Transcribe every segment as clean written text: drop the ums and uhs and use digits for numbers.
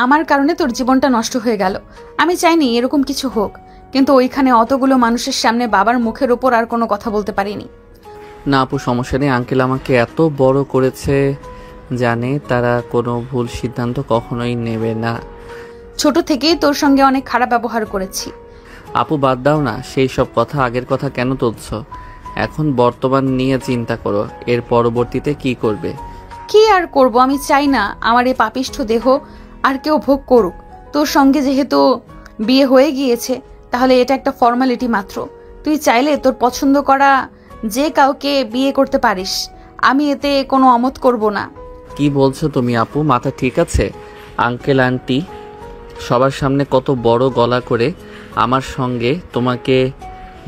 আমার কারণে তোর জীবনটা নষ্ট হয়ে গেল। আমি চাইনি এরকম কিছু হোক, কিন্তু ওইখানে অতগুলো মানুষের সামনে বাবার মুখের ওপর আর কোনো কথা বলতে পারিনি। না আপু, সমস্যা নেই। আঙ্কেল আমাকে এত বড় করেছে, জানে তারা কোনো ভুল সিদ্ধান্ত কখনোই নেবে না। ছোট থেকেই তোর সঙ্গে অনেক খারাপ ব্যবহার করেছি। আপু বাদ দাও না, সেই সব কথা, আগের কথা কেন তুলছ? এখন বর্তমান নিয়ে চিন্তা করো, এর পরবর্তীতে কি করবে। কি আর করব, আমি চাই না আমার এই পাপিষ্ঠ দেহ আর কেউ ভোগ করুক। তোর সঙ্গে যেহেতু বিয়ে হয়ে গিয়েছে, তাহলে এটা একটা ফর্মালিটি মাত্র। তুই চাইলে তোর পছন্দ করা যে কাউকে বিয়ে করতে পারিস, আমি এতে কোনো অমত করব না। কি বলছো তুমি আপু? মাথা ঠিক আছে? আঙ্কেল আন্টি সবার সামনে কত বড় গলা করে আমার সঙ্গে তোমাকে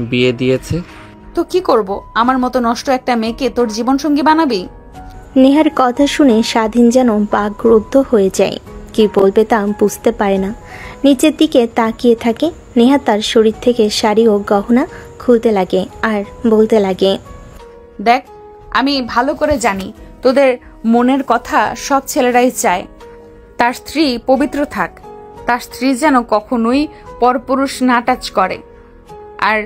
বিয়ে দিয়েছে। তো কি করব, আমার মতো নষ্ট একটা মেয়েকে তোর জীবনসঙ্গী বানাবি? নেহার কথা শুনে স্বাধীন যেন বাকরুদ্ধ হয়ে যায়। কি বলবে তা বুঝতে পারে না। নিচের দিকে তাকিয়ে থাকে। নেহা তার শরীর থেকে শাড়ি ও গহনা খুলতে লাগে আর বলতে লাগে, দেখ, আমি ভালো করে জানি তোদের মনের কথা সব ছেলেরাই চায় তার স্ত্রী পবিত্র থাক, তার স্ত্রী যেন কখনোই পরপুরুষ না টাচ করে। আর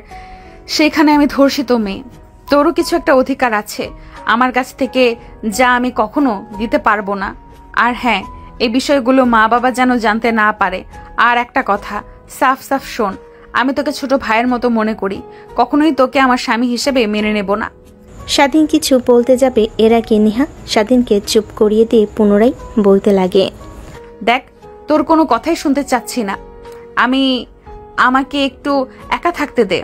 সেখানে আমি ধর্ষিত মেয়ে, তোরও কিছু একটা অধিকার আছে আমার কাছ থেকে, যা আমি কখনো দিতে পারবো না। আর হ্যাঁ, এই বিষয়গুলো মা বাবা যেন জানতে না পারে। আর একটা কথা, সাফ সাফ শোন, আমি তোকে ছোট ভাইয়ের মতো মনে করি, কখনোই তোকে আমার স্বামী হিসেবে মেনে নেব না। স্বাধীন কিছু বলতে যাবে, এর আগে নেহা স্বাধীনকে চুপ করিয়ে দিয়ে পুনরায় বলতে লাগে, দেখ, তোর কোনো কথাই শুনতে চাচ্ছি না। আমাকে একটু একা থাকতে দে।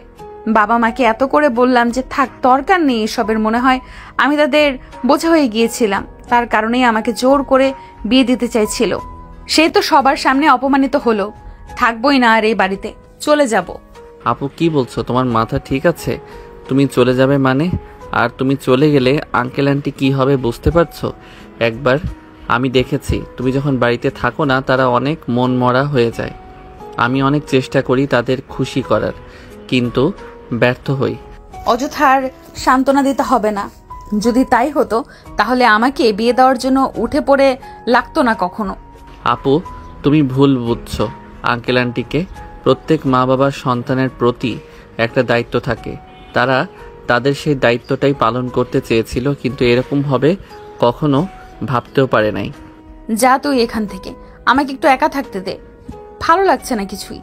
বাবা মাকে এত করে বললাম যে থাক, দরকার নেই এসবের। মনে হয় আমি তাদের বোঝা হয়ে গিয়েছিলাম, তার কারণেই আমাকে জোর করে বিয়ে দিতে চাইছিল। সে তো সবার সামনে অপমানিত হলো, থাকবোই না আর এই বাড়িতে, চলে যাব। আপু কি বলছো? তোমার মাথা ঠিক আছে? তুমি চলে যাবে মানে? আর তুমি চলে গেলে আঙ্কেল আন্টি কি হবে বুঝতে পারছো? একবার আমি দেখেছি, তুমি যখন বাড়িতে থাকো না, তারা অনেক মন মরা হয়ে যায়। আমি অনেক চেষ্টা করি তাদের খুশি করার, কিন্তু ব্যর্থ হই। অযথা আর সান্ত্বনা দিতে হবে না। যদি তাই হতো তাহলে আমাকে বিয়ে দেওয়ার জন্য উঠে পড়ে লাগতো না কখনো। আপু তুমি ভুল বুঝছো। আঙ্কেল আন্টিকে প্রত্যেক মা বাবার সন্তানের প্রতি একটা দায়িত্ব থাকে, তারা তাদের সেই দায়িত্বটাই পালন করতে চেয়েছিল, কিন্তু এরকম হবে কখনো ভাবতেও পারে নাই। যা তুই এখান থেকে, আমাকে একটু একা থাকতে দে, ভালো লাগছে না কিছুই।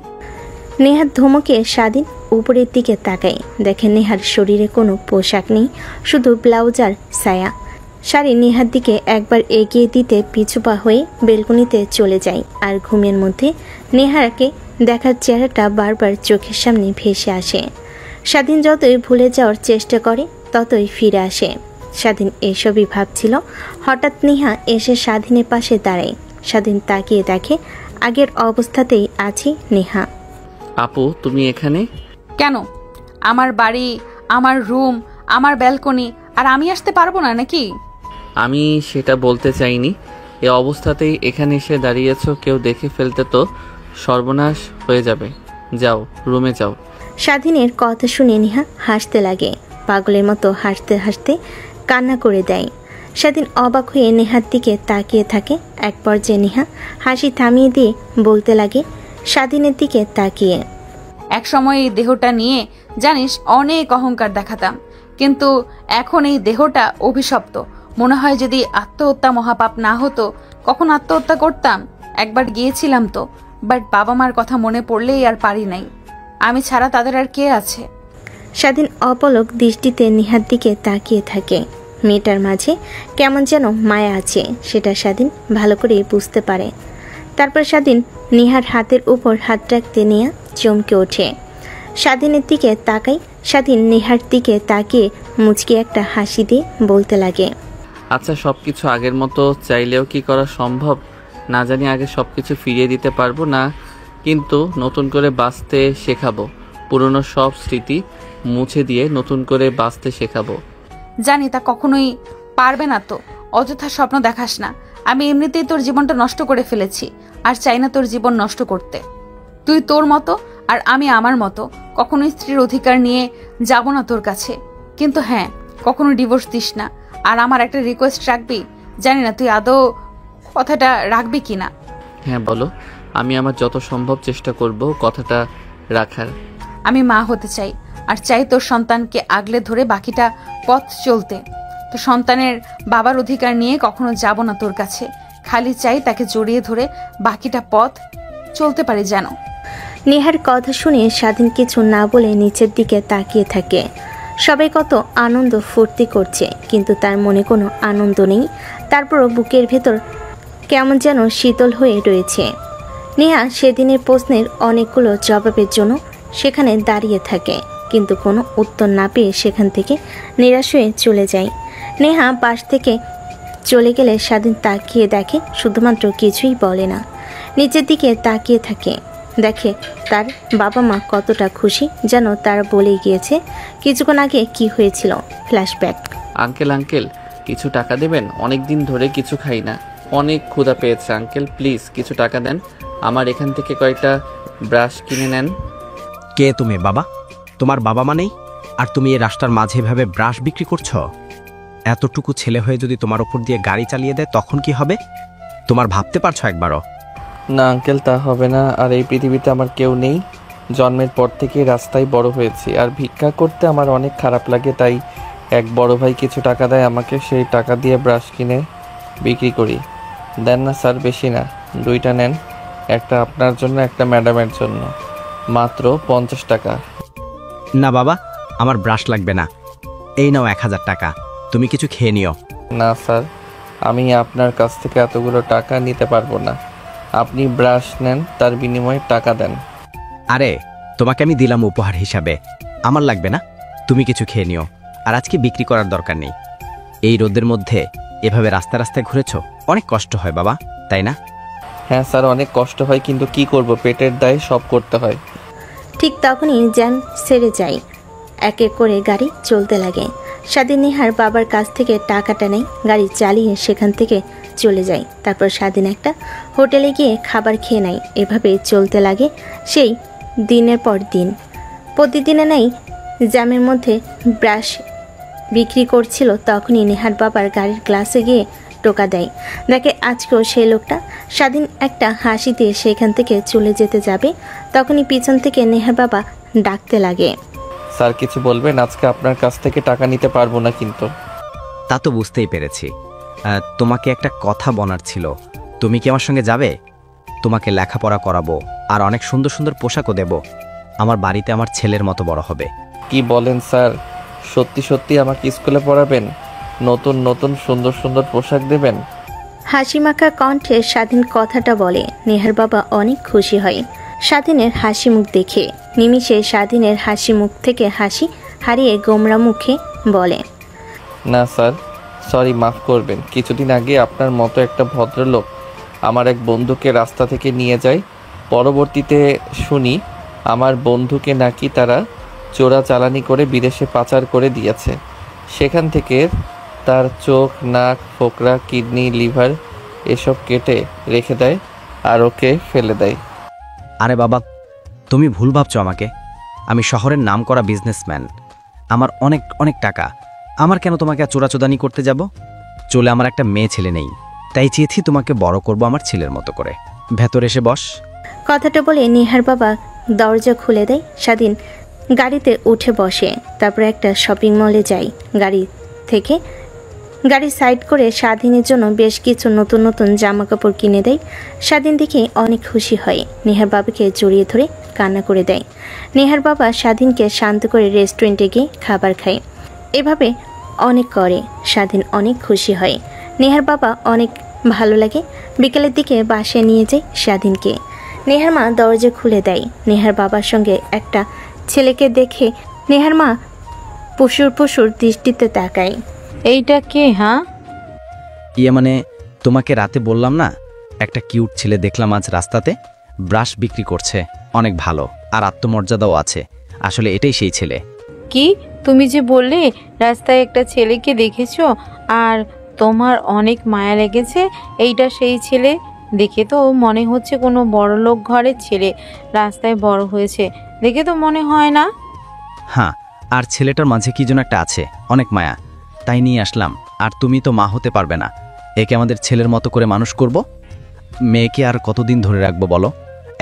নেহার ধমকে স্বাধীন উপরের দিকে তাকায়। দেখে নেহার শরীরে কোনো পোশাক নেই, শুধু ব্লাউজ আর ছায়া। শাড়ি নেহার দিকে একবার এগিয়ে দিতে পিছুপা হয়ে বেলকনিতে চলে যায়। আর ঘুমের মধ্যে নেহারকে দেখার চেহারাটা বারবার চোখের সামনে ভেসে আসে। স্বাধীন যতই ভুলে যাওয়ার চেষ্টা করে ততই ফিরে আসে। স্বাধীন এসবই ভাবছিল, হঠাৎ নেহা এসে স্বাধীনের পাশে দাঁড়ায়। স্বাধীন তাকিয়ে দেখে আগের অবস্থাতেই আছে নেহা। আপু তুমি এখানে কেন? আমার বাড়ি, আমার রুম, আমার ব্যালকনি, আর আমি আসতে পারবো না নাকি? আমি সেটা বলতে চাইনি। এ অবস্থাতেই এখানে এসে দাঁড়িয়েছো, কেউ দেখে ফেলতে তো সর্বনাশ হয়ে যাবে। যাও, রুমে যাও। স্বাধীনের কথা শুনে নেহা হাসতে লাগে। পাগলের মতো হাসতে হাসতে কান্না করে দেয়। স্বাধীন অবাক হয়ে নেহার দিকে তাকিয়ে থাকে। এক পর্যায়ে নেহা হাসি থামিয়ে দিয়ে বলতে লাগে স্বাধীনের দিকে তাকিয়ে, এক সময় এই দেহটা নিয়ে জানিস অনেক অহংকার দেখাতাম, কিন্তু এখন এই দেহটা অভিশপ্ত। মনে হয় যদি আত্মহত্যা মহাপাপ না হতো, কখন আত্মহত্যা করতাম। একবার গিয়েছিলাম তো, বাট বাবা মার কথা মনে পড়লেই আর পারি নাই। আমি ছাড়া তাদের আর কে আছে? স্বাধীন অপলক দৃষ্টিতে নেহার দিকে তাকিয়ে থাকে। মেয়েটার মাঝে কেমন যেন মায়া আছে, সেটা স্বাধীন ভালো করে বুঝতে পারে। তারপর স্বাধীন নেহার হাতের উপর হাত রাখতে নেহা চমকে ওঠে। স্বাধীনের দিকে তাকাই। স্বাধীন নেহার দিকে তাকিয়ে মুচকি একটা হাসি দিয়ে বলতে লাগে, আচ্ছা, সবকিছু আগের মতো চাইলেও কি করা সম্ভব? না জানি আগে সবকিছু ফিরিয়ে দিতে পারবো না, কিন্তু নতুন করে বাঁচতে শেখাবো। পুরনো সব স্মৃতি মুছে দিয়ে নতুন করে বাঁচতে শেখাবো। জানি তা কখনোই পারবে না তো। অযথা স্বপ্ন দেখাস না। আমি এমনিতেই তোর জীবনটা নষ্ট করে ফেলেছি, আর চাই না তোর জীবন নষ্ট করতে। তুই তোর মতো আর আমি আমার মতো, কখনোই স্ত্রীর অধিকার নিয়ে যাব না তোর কাছে। কিন্তু হ্যাঁ, কখনো ডিভোর্স দিস না। আর আমার একটা রিকোয়েস্ট রাখবি, জানি না তুই আদৌ কথাটা রাখবি কিনা। হ্যাঁ বলো, আমি আমার যত সম্ভব চেষ্টা করব কথাটা রাখার। আমি মা হতে চাই, আর চাই তোর সন্তানকে আগলে ধরে বাকিটা পথ চলতে। তো সন্তানের বাবার অধিকার নিয়ে কখনো যাব না তোর কাছে, খালি চাই তাকে জড়িয়ে ধরে বাকিটা পথ চলতে পারে যেন। নেহার কথা শুনে স্বাধীন কিছু না বলে নিচের দিকে তাকিয়ে থাকে। সবাই কত আনন্দ ফুর্তি করছে, কিন্তু তার মনে কোনো আনন্দ নেই। তারপরও বুকের ভেতর কেমন যেন শীতল হয়ে রয়েছে। নেহা সেদিনের প্রশ্নের অনেকগুলো জবাবের জন্য সেখানে দাঁড়িয়ে থাকে, কিন্তু কোনো উত্তর না পেয়ে সেখান থেকে নিরাশ হয়ে চলে যায়। নেহা পাশ থেকে চলে গেলে স্বাধীন তাকিয়ে দেখে, শুধুমাত্র কিছুই বলে না, নিচের দিকে তাকিয়ে থাকে। দেখে তার বাবা মা কতটা খুশি, যেন তারা বলেই গিয়েছে কিছুক্ষণ আগে কি হয়েছিল। ফ্ল্যাশব্যাক। আঙ্কেল আঙ্কেল কিছু টাকা দেবেন? অনেক দিন ধরে কিছু খাই না, অনেক ক্ষুধা পেয়েছে আঙ্কেল, প্লিজ কিছু টাকা দেন, আমার এখান থেকে কয়েকটা ব্রাশ কিনে নেন। কে তুমি বাবা? তোমার বাবা মা নেই, আর তুমি এই রাস্তার মাঝে এভাবে ব্রাশ বিক্রি করছো? এতটুকু ছেলে হয়ে যদি তোমার উপর দিয়ে গাড়ি চালিয়ে দেয় তখন কি হবে? তোমার ভাবতে পারছো একবারও? না আঙ্কেল, তা হবে না। আর এই পৃথিবীতে আমার কেউ নেই, জন্মের পর থেকে রাস্তায় বড় হয়েছি, আর ভিক্ষা করতে আমার অনেক খারাপ লাগে, তাই এক বড় ভাই কিছু টাকা দেয় আমাকে, সেই টাকা দিয়ে ব্রাশ কিনে বিক্রি করি। দেন না স্যার, বেশি না, 2টা নেন, একটা আপনার জন্য, একটা ম্যাডামের জন্য, মাত্র 50 টাকা। না বাবা, আমার ব্রাশ লাগবে না, এই নাও 1000 টাকা, তুমি কিছু খেয়ে নিও। না স্যার, আমি আপনার কাছ থেকে এতগুলো টাকা নিতে পারবো না, আপনি ব্রাশ নেন, তার বিনিময়ে টাকা দেন। আরে তোমাকে আমি দিলাম উপহার হিসাবে, আমার লাগবে না, তুমি কিছু খেয়ে নিও। আর আজকে বিক্রি করার দরকার নেই, এই রোদের মধ্যে এভাবে রাস্তা রাস্তায় ঘুরেছো, অনেক কষ্ট হয় বাবা, তাই না? হ্যাঁ স্যার, অনেক কষ্ট হয়, কিন্তু কি করব, পেটের দায়ে সব করতে হয়। ঠিক তখনই জ্যাম সেরে যায়, এক এক করে গাড়ি চলতে লাগে। স্বাধীন নেহার বাবার কাছ থেকে টাকাটা নেয়, গাড়ি চালিয়ে সেখান থেকে চলে যায়। তারপর স্বাধীন একটা হোটেলে গিয়ে খাবার খেয়ে নেয়। এভাবে চলতে লাগে সেই দিনের পর দিন। প্রতিদিনে নেই জ্যামের মধ্যে ব্রাশ বিক্রি করছিল, তখনই নেহার বাবার গাড়ির গ্লাসে গিয়ে টোকা দেয়। দেখে আজকেও সেই লোকটা। স্বাধীন একটা হাসি দিয়ে সেখান থেকে চলে যেতে যাবে, তখনই পিছন থেকে নেহার বাবা ডাকতে লাগে, স্যার কিছু বলবেন? আজকে আপনার কাছ থেকে টাকা নিতে পারবো না কিন্তু। তা তো বুঝতেই পেরেছি, তোমাকে একটা কথা বলার ছিল, তুমি কি আমার সঙ্গে যাবে? তোমাকে লেখাপড়া করাবো, আর অনেক সুন্দর সুন্দর পোশাকও দেব, আমার বাড়িতে আমার ছেলের মতো বড় হবে। কি বলেন স্যার, সত্যি সত্যি আমাকে স্কুলে পড়াবেন? নতুন নতুন সুন্দর সুন্দর পোশাক দেবেন? হাসিমাখা কণ্ঠে স্বাধীন কথাটা বলে। নেহার বাবা অনেক খুশি হয় স্বাধীনের হাসি মুখ দেখে। নিমিষে স্বাধীনের হাসি মুখ থেকে হাসি হারিয়ে গোমরা মুখে বলে, না স্যার, সরি, মাফ করবেন। কিছুদিন আগে আপনার মতো একটা ভদ্রলোক আমার এক বন্ধুকে রাস্তা থেকে নিয়ে যায়, পরবর্তীতে শুনি আমার বন্ধুকে নাকি তারা চোরাচালানি করে বিদেশে পাচার করে দিয়েছে। সেখান থেকে তার চোখ, নাক, ফোকরা, কিডনি, লিভার এসব কেটে রেখে দেয় আর ওকে ফেলে দেয়। আরে বাবা, তুমি ভুল ভাবছো আমাকে, আমি শহরের নামকরা বিজনেসম্যান, আমার অনেক অনেক টাকা, আমার কেন তোমাকে চোরাচোদানি করতে যাব? চলে আমার একটা মেয়ে ছেলে নেই, তাই চেয়েছি তোমাকে বড় করব আমার ছেলের মতো করে। ভেতর এসে বস। কথাটা বলে নেহার বাবা দরজা খুলে দেয়। স্বাধীন গাড়িতে উঠে বসে, তারপর একটা শপিং মলে যায়। গাড়ি সাইড করে স্বাধীনের জন্য বেশ কিছু নতুন নতুন জামা কাপড় কিনে দেয়। স্বাধীন দেখে অনেক খুশি হয়, নেহার বাবাকে জড়িয়ে ধরে কান্না করে দেয়। নেহার বাবা স্বাধীনকে শান্ত করে রেস্টুরেন্টে গিয়ে খাবার খায়। এভাবে অনেক করে স্বাধীন অনেক খুশি হয়। নেহার বাবা অনেক ভালো লাগে। বিকেলের দিকে বাসায় নিয়ে যায় স্বাধীনকে। নেহার মা দরজা খুলে দেয়। নেহার বাবার সঙ্গে একটা ছেলেকে দেখে নেহার মা পশুর দৃষ্টিতে তাকায়। এইটা কে? হ্যাঁ, ইয়ে মানে, তোমাকে রাতে বললাম না, একটা কিউট ছেলে দেখলাম আজ রাস্তাতে, ব্রাশ বিক্রি করছে, অনেক ভালো আর আত্মমর্যাদাও আছে, আসলে এটাই সেই ছেলে। কি তুমি যে বললে রাস্তায় একটা ছেলেকে দেখেছো আর তোমার অনেক মায়া লেগেছে, এইটা সেই ছেলে? দেখে তো মনে হচ্ছে কোনো বড়লোক ঘরের ছেলে, রাস্তায় বড় হয়েছে দেখে তো মনে হয় না। হ্যাঁ, আর ছেলেটার মাঝে কি যেন একটা আছে, অনেক মায়া, তাই নিয়ে আসলাম। আর তুমি তো মা হতে পারবে না, একে আমাদের ছেলের মতো করে মানুষ করব। মেয়েকে আর কতদিন ধরে রাখবো বলো?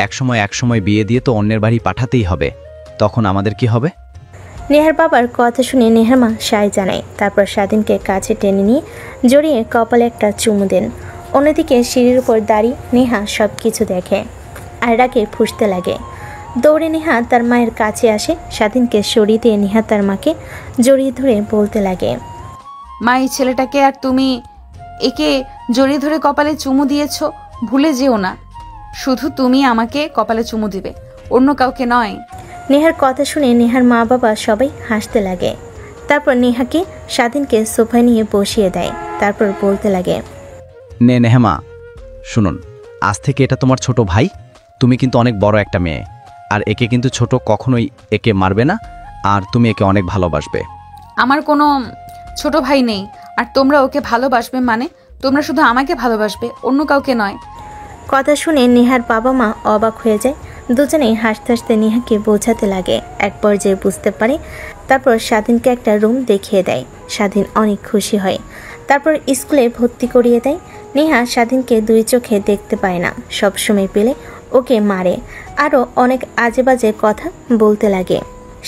এক সময় বিয়ে দিয়ে তো অন্যের বাড়ি পাঠাতেই হবে। তখন আমাদের কি হবে? নেহার বাবার কথা শুনে নেহার মা সায় জানায়। তারপর স্বাধীনকে কাছে টেনে নিয়ে জড়িয়ে কপালে একটা চুমু দেন। অন্যদিকে সিঁড়ির উপর দাঁড়িয়ে নেহা সব কিছু দেখে আর রাগে ফুঁসতে লাগে। দৌড়ে নেহা তার মায়ের কাছে আসে। স্বাধীনকে সরিয়ে দিয়ে নেহা তার মাকে জড়িয়ে ধরে বলতে লাগে, মা, এই ছেলেটাকে আর তুমি একে জড়িয়ে ধরে কপালে চুমু দিয়েছ, ভুলে যেও না। শুধু তুমি আমাকে কপালে চুমু দিবে, অন্য কাউকে নয়। নেহার কথা শুনে নেহার মা বাবা সবাই হাসতে লাগে। তারপর নেহাকে স্বাধীনকে সোফায় নিয়ে বসিয়ে দেয়। তারপর বলতে লাগে, নেহামা শুনুন, আজ থেকে এটা তোমার ছোট ভাই। তুমি কিন্তু অনেক বড় একটা মেয়ে, আর একে কিন্তু ছোট কখনোই একে মারবে না, আর তুমি একে অনেক ভালোবাসবে। আমার কোনো ছোট ভাই নেই, আর তোমরা ওকে ভালোবাসবে মানে তোমরা শুধু আমাকে ভালোবাসবে, অন্য কাউকে নয়। কথা শুনে নেহার বাবা মা অবাক হয়ে যায়। দুজনেই হাসতে হাসতে নেহাকে বোঝাতে লাগে। এক পর্যায়ে বুঝতে পারে। তারপর স্বাধীনকে একটা রুম দেখিয়ে দেয়। স্বাধীন অনেক খুশি হয়। তারপর স্কুলে ভর্তি করিয়ে দেয়। নেহা স্বাধীনকে দুই চোখে দেখতে পায় না, সবসময় পেলে ওকে মারে, আরও অনেক আজে বাজে কথা বলতে লাগে।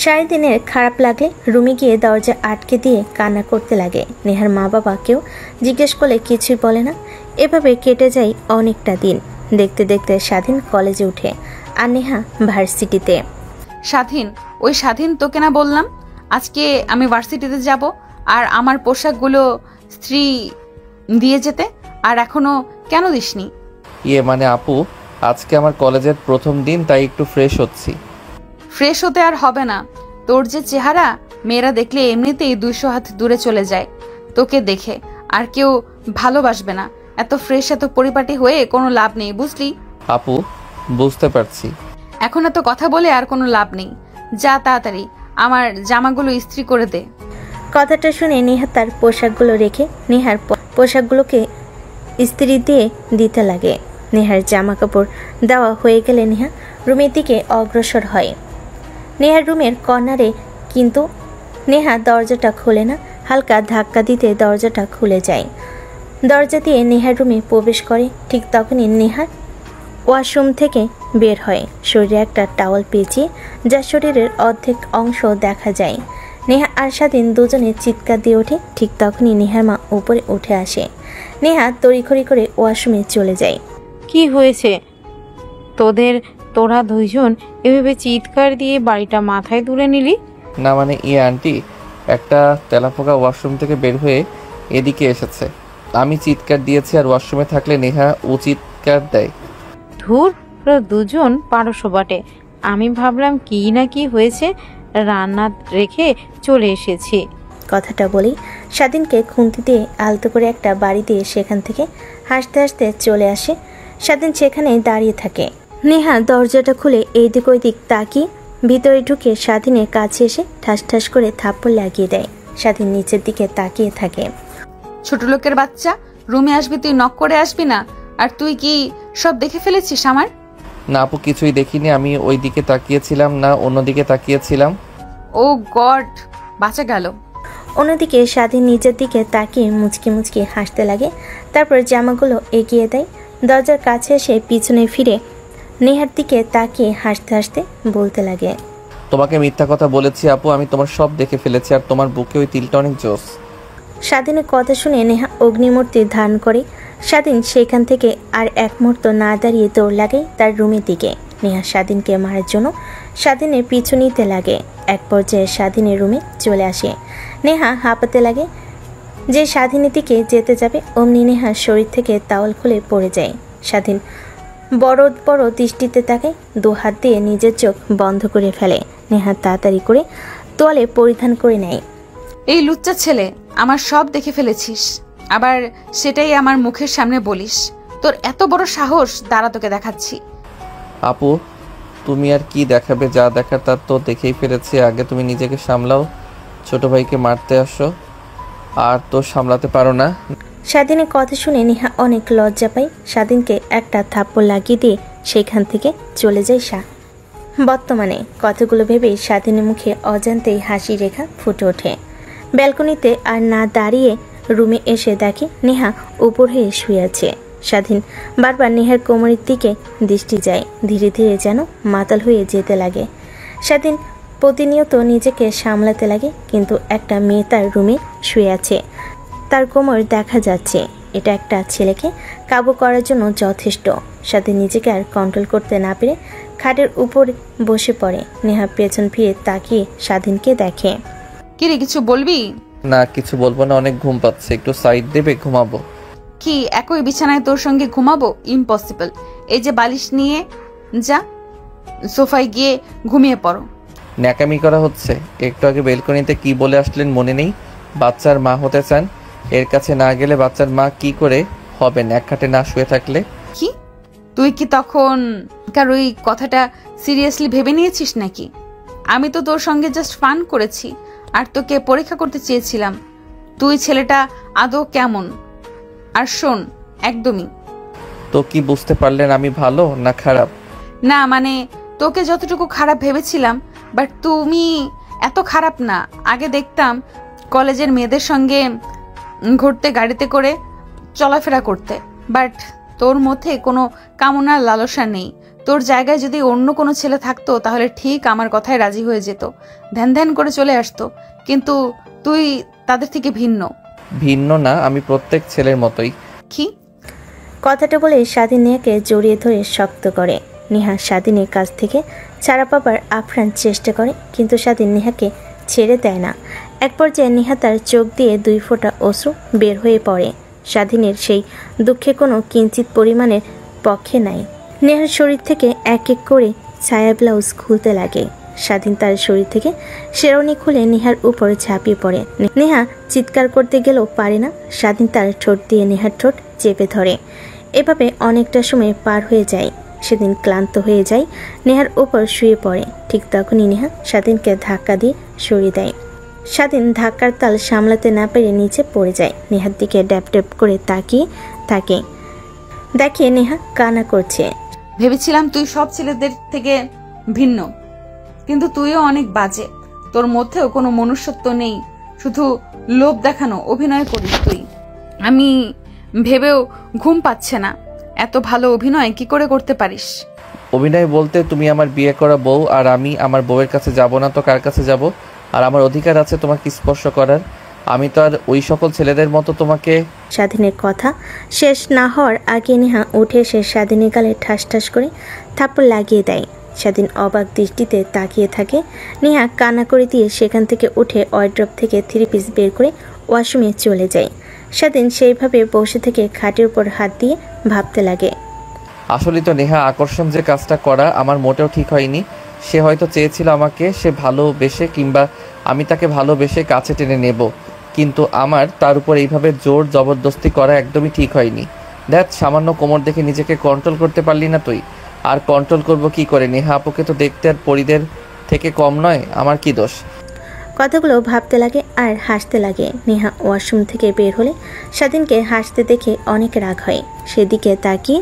সারাদিনের খারাপ লাগলে রুমে গিয়ে দরজা আটকে দিয়ে কান্না করতে লাগে। নেহার মা বাবা কেউ জিজ্ঞেস করলে কিছুই বলে না। এভাবে কেটে যায় অনেকটা দিন। দেখতে দেখতে স্বাধীন কলেজে উঠে, আর নেহা ভার্সিটিতে। স্বাধীন, ওই স্বাধীন তোকে না বললাম আজকে আমি ভার্সিটিতে যাব আর আমার পোশাকগুলো স্ত্রী দিয়ে যেতে, আর এখনো কেন দিসনি? মানে আপু, আজকে আমার কলেজের প্রথম দিন, তাই একটু ফ্রেশ হচ্ছি। ফ্রেশ হতে আর হবে না, তোর যে চেহারা, মেয়েরা দেখলে এমনিতেই 200 হাত দূরে চলে যায় তোকে দেখে, আর কেউ ভালোবাসবে না। এত ফ্রেশ এত পরিপাটি হয়ে কোনো লাভ নেই, বুঝলি? আপু, বুঝতে পারছি। এখন এত কথা বলে আর কোনো লাভ নেই, যা তাড়াতাড়ি আমার জামাগুলো ইস্ত্রি করে দে। কথাটা শুনে নেহা তার পোশাকগুলো রেখে নেহার পোশাকগুলোকে ইস্ত্রি দিয়ে দিতে লাগে। নেহার জামা কাপড় দেওয়া হয়ে গেলে নেহা রুমের দিকে অগ্রসর হয়। নেহার রুমের কর্নারে, কিন্তু নেহা দরজাটা খোলে না। হালকা ধাক্কা দিতে দরজাটা খুলে যায়। দরজা দিয়ে নেহার রুমে প্রবেশ করে। ঠিক তখনই নেহা ওয়াশরুম থেকে বের হয়, শরীরে একটা টাওয়াল পেঁচিয়ে, যা শরীরের অর্ধেক অংশ দেখা যায়। নেহা আর স্বাধীন দুজনে চিৎকার দিয়ে ওঠে। ঠিক তখনই নেহার মা উপরে উঠে আসে। নেহা তড়িঘড়ি করে ওয়াশরুমে চলে যায়। কি হয়েছে তোরা দুইজন এভাবে চিৎকার দিয়ে বাড়িটা মাথায় তুলে নিলি? না মানে আন্টি, একটা তেলাপোকা ওয়াশরুম থেকে বের হয়ে এদিকে এসেছে। আমি চিৎকার দিয়েছি, আর ওয়াশরুমে থাকলে নেহা ও চিৎকার দেয়। ধুর, ওরা দুজন পারসো বটে। আমি ভাবলাম কি না কি হয়েছে, রান্না রেখে চলে এসেছি। কথাটা বলি স্বাধীনকে খুন্তি দিয়ে আলতো করে একটা বাড়ি দিয়ে সেখান থেকে হাসতে হাসতে চলে আসে। স্বাধীন সেখানেই দাঁড়িয়ে থাকে। নেহা দরজাটা খুলে এইদিক ওইদিক তাকিয়ে ভিতরে ঢুকে স্বাধীনের কাছে এসে ঠাস ঠাস করে থাপ্পড় লাগিয়ে দেয়। স্বাধীন নিচের দিকে তাকিয়ে থাকে। ছোট লোকের বাচ্চা, রুমে আসবি তুই নক করে আসবি না? আর তুই কি সব দেখে ফেলেছিস আমার? না আপু, কিছুই দেখিনি। আমি ওই দিকে তাকিয়েছিলাম না, অন্যদিকে তাকিয়েছিলাম। ও গড, বাঁচা গেল। অন্যদিকে স্বাধীন নিচের দিকে তাকিয়ে মুচকি মুচকি হাসতে লাগে। তারপর জামাগুলো এগিয়ে দেয়। দরজার কাছে এসে পিছনে ফিরে নেহার দিকে তাকিয়ে হাসতে হাসতে বলতে লাগে, তোমাকে মিথ্যা কথা বলেছি আপু, আমি তোমার সব দেখে ফেলেছি, আর তোমার বুকে ওই তিলটা অনেক জোস। স্বাধীনের কথা শুনে নেহা অগ্নিমূর্তি ধারণ করে। স্বাধীন সেখান থেকে আর এক মুহূর্ত না দাঁড়িয়ে দৌড় লাগে তার রুমের দিকে। নেহা স্বাধীনকে মারার জন্য স্বাধীনের পিছু নিতে লাগে। এক পর্যায়ে স্বাধীনের রুমে চলে আসে। নেহা হাঁপাতে লাগে। যে স্বাধীনের দিকে যেতে যাবে অমনি নেহার শরীর থেকে তাওয়াল খুলে পড়ে যায়। স্বাধীন বড় বড় দৃষ্টিতে তাকে দু হাত দিয়ে নিজের চোখ বন্ধ করে ফেলে। নেহা তাড়াতাড়ি করে তোয়ালে পরিধান করে নেয়। এই লুচ্চা ছেলে, আমার সব দেখে ফেলেছিস, আবার সেটাই আমার মুখের সামনে বলিস? তোর এত বড় সাহস, দাঁড়া তোকে দেখাচ্ছি। আপু, তুমি আর কি দেখাবে? যা দেখার তার তো দেখেই ফেলেছি। আগে তুমি নিজেকে সামলাও। ছোট ভাইকে মারতে আসো আর তো সামলাতে পারো না। স্বাধীনের কথা শুনে নেহা অনেক লজ্জা পায়। স্বাধীনকে একটা থাপ্পড় লাগিয়ে দিয়ে সেখান থেকে চলে যায় বর্তমানে কথাগুলো ভেবেই স্বাধীনের মুখে অজান্তেই হাসি রেখা ফুটে ওঠে। ব্যালকনিতে আর না দাঁড়িয়ে রুমে এসে দেখে নেহা উপর হয়ে শুয়ে আছে। স্বাধীন বারবার নেহার কোমরের দিকে দৃষ্টি যায়, ধীরে ধীরে যেন মাতাল হয়ে যেতে লাগে। স্বাধীন প্রতিনিয়ত নিজেকে সামলাতে লাগে, কিন্তু একটা মেয়ে তার রুমে শুয়ে আছে, তার কোমর দেখা যাচ্ছে। এটা একটা ছেলেকে কাবু করার জন্য যথেষ্ট। স্বাধীন নিজেকে আর কন্ট্রোল করতে না পেরে খাটের উপর বসে পড়ে। নেহা পেছন ফিরে তাকিয়ে স্বাধীনকে দেখে। কিরে কিছু বলবি? না কিছু বলবো না, অনেক ঘুম পাচ্ছে, একটু সাইড দেবে, ঘুমাবো। কি একই বিছানায় তোর সঙ্গে ঘুমাবো? ইম্পসিবল। এই যে বালিশ নিয়ে যা, সোফায় গিয়ে ঘুমিয়ে পড়ো। ন্যাকামি করা হচ্ছে। একটু আগে বেলকনিতে কি বলে আসলেন মনে নেই? বাচ্চার মা হতে চান, এর কাছে না গেলে বাচ্চার মা কি করে হবেন এক খাটে না শুয়ে থাকলে? কি তুই কি তখন কার ওই কথাটা সিরিয়াসলি ভেবে নিয়েছিস নাকি? আমি তো তোর সঙ্গে জাস্ট ফান করেছি আর তোকে পরীক্ষা করতে চেয়েছিলাম তুই ছেলেটা আদৌ কেমন। আর শোন, একদমই তো কি বুঝতে পারলেন আমি ভালো না খারাপ? না, মানে তোকে যতটুকু খারাপ ভেবেছিলাম, বাট তুমি এত খারাপ না। আগে দেখতাম কলেজের মেয়েদের সঙ্গে ঘুরতে, গাড়িতে করে চলাফেরা করতে, বাট তোর মধ্যে কোনো কামনার লালসা নেই। তোর জায়গায় যদি অন্য কোনো ছেলে থাকতো তাহলে ঠিক আমার কথায় রাজি হয়ে যেত, ধ্যান ধ্যান করে চলে আসতো, কিন্তু তুই তাদের থেকে ভিন্ন। ভিন্ন না, আমি প্রত্যেক ছেলের মতোই। কি? কথাটা বলে স্বাধীন নেহাকে জড়িয়ে ধরে শক্ত করে। নেহা স্বাধীনের কাছ থেকে ছাড়া পাবার আপ্রাণ চেষ্টা করে, কিন্তু স্বাধীন নেহাকে ছেড়ে দেয় না। এক পর্যায়ে নেহা তার চোখ দিয়ে 2 ফোঁটা অশ্রু বের হয়ে পড়ে। স্বাধীনের সেই দুঃখে কোনো কিঞ্চিত পরিমাণের পক্ষে নাই। নেহার শরীর থেকে এক এক করে ছায়া ব্লাউজ খুলতে লাগে। স্বাধীন তার শরীর থেকে শেরওয়ানি খুলে নেহার উপর ঝাঁপিয়ে পড়ে। নেহা চিৎকার করতে গেলেও পারে না। স্বাধীন তার ঠোঁট দিয়ে নেহার ঠোঁট চেপে ধরে। এভাবে অনেকটা সময় পার হয়ে যায়। সেদিন ক্লান্ত হয়ে যায়, নেহার উপর শুয়ে পড়ে। ঠিক তখনই নেহা স্বাধীনকে ধাক্কা দিয়ে সরিয়ে দেয়। স্বাধীন ধাক্কার তাল সামলাতে না পেরে নিচে পড়ে যায়। নেহার দিকে ড্যাপ ড্যাপ করে তাকিয়ে থাকে। দেখে নেহা কান্না করছে। ভেবেছিলাম তুই সব ছেলেদের থেকে ভিন্ন, কিন্তু তুইও অনেক বাজে। তোর মধ্যেও কোনো মনুষ্যত্ব নেই, শুধু লোভ দেখানো অভিনয় করিস তুই। আমি ভেবেও ঘুম পাচ্ছে না, এত ভালো অভিনয় কি করে করতে পারিস? অভিনয় বলতে তুমি আমার বিয়ে করা বউ, আর আমি আমার বউয়ের কাছে যাব না তো কার কাছে যাব? আর আমার অধিকার আছে তোমাকে স্পর্শ করার। আমি তো আর ওই সকল ছেলেদের মতো তোমাকে। স্বাধীনের কথা শেষ না হওয়ার আগে নেহা উঠে এসে স্বাধীনের গালে ঠাস ঠাস করে থাপ্পড় লাগিয়ে দেয়। স্বাধীন অবাক দৃষ্টিতে তাকিয়ে থাকে। নেহা কান্না করে দিয়ে সেখান থেকে উঠে ওয়ার্ড্রপ থেকে 3 পিস বের করে ওয়াশরুমে চলে যায়। স্বাধীন সেইভাবে বসে থেকে খাটের উপর হাত দিয়ে ভাবতে লাগে। আসলে তো নেহা আকর্ষণ যে কাজটা করা আমার মোটেও ঠিক হয়নি। সে হয়তো চেয়েছিল আমাকে সে ভালোবেসে, কিংবা আমি তাকে ভালোবেসে কাছে টেনে নেব, কিন্তু আমার তার উপর এইভাবে জোর জবরদস্তি করা একদমই ঠিক হয়নি। দেখ, সামান্য কোমর দেখে নিজেকে কন্ট্রোল করতে পারলি না তুই, আর কন্ট্রোল করব কি করে? নেহা আপুকে তো দেখতে আর পরিদের থেকে কম নয়, আমার কি দোষ? কথাগুলো ভাবতে লাগে আর হাসতে লাগে। নেহা ওয়াশরুম থেকে বের হলে স্বাধীনকে হাসতে দেখে অনেক রাগ হয়। সেদিকে তাকিয়ে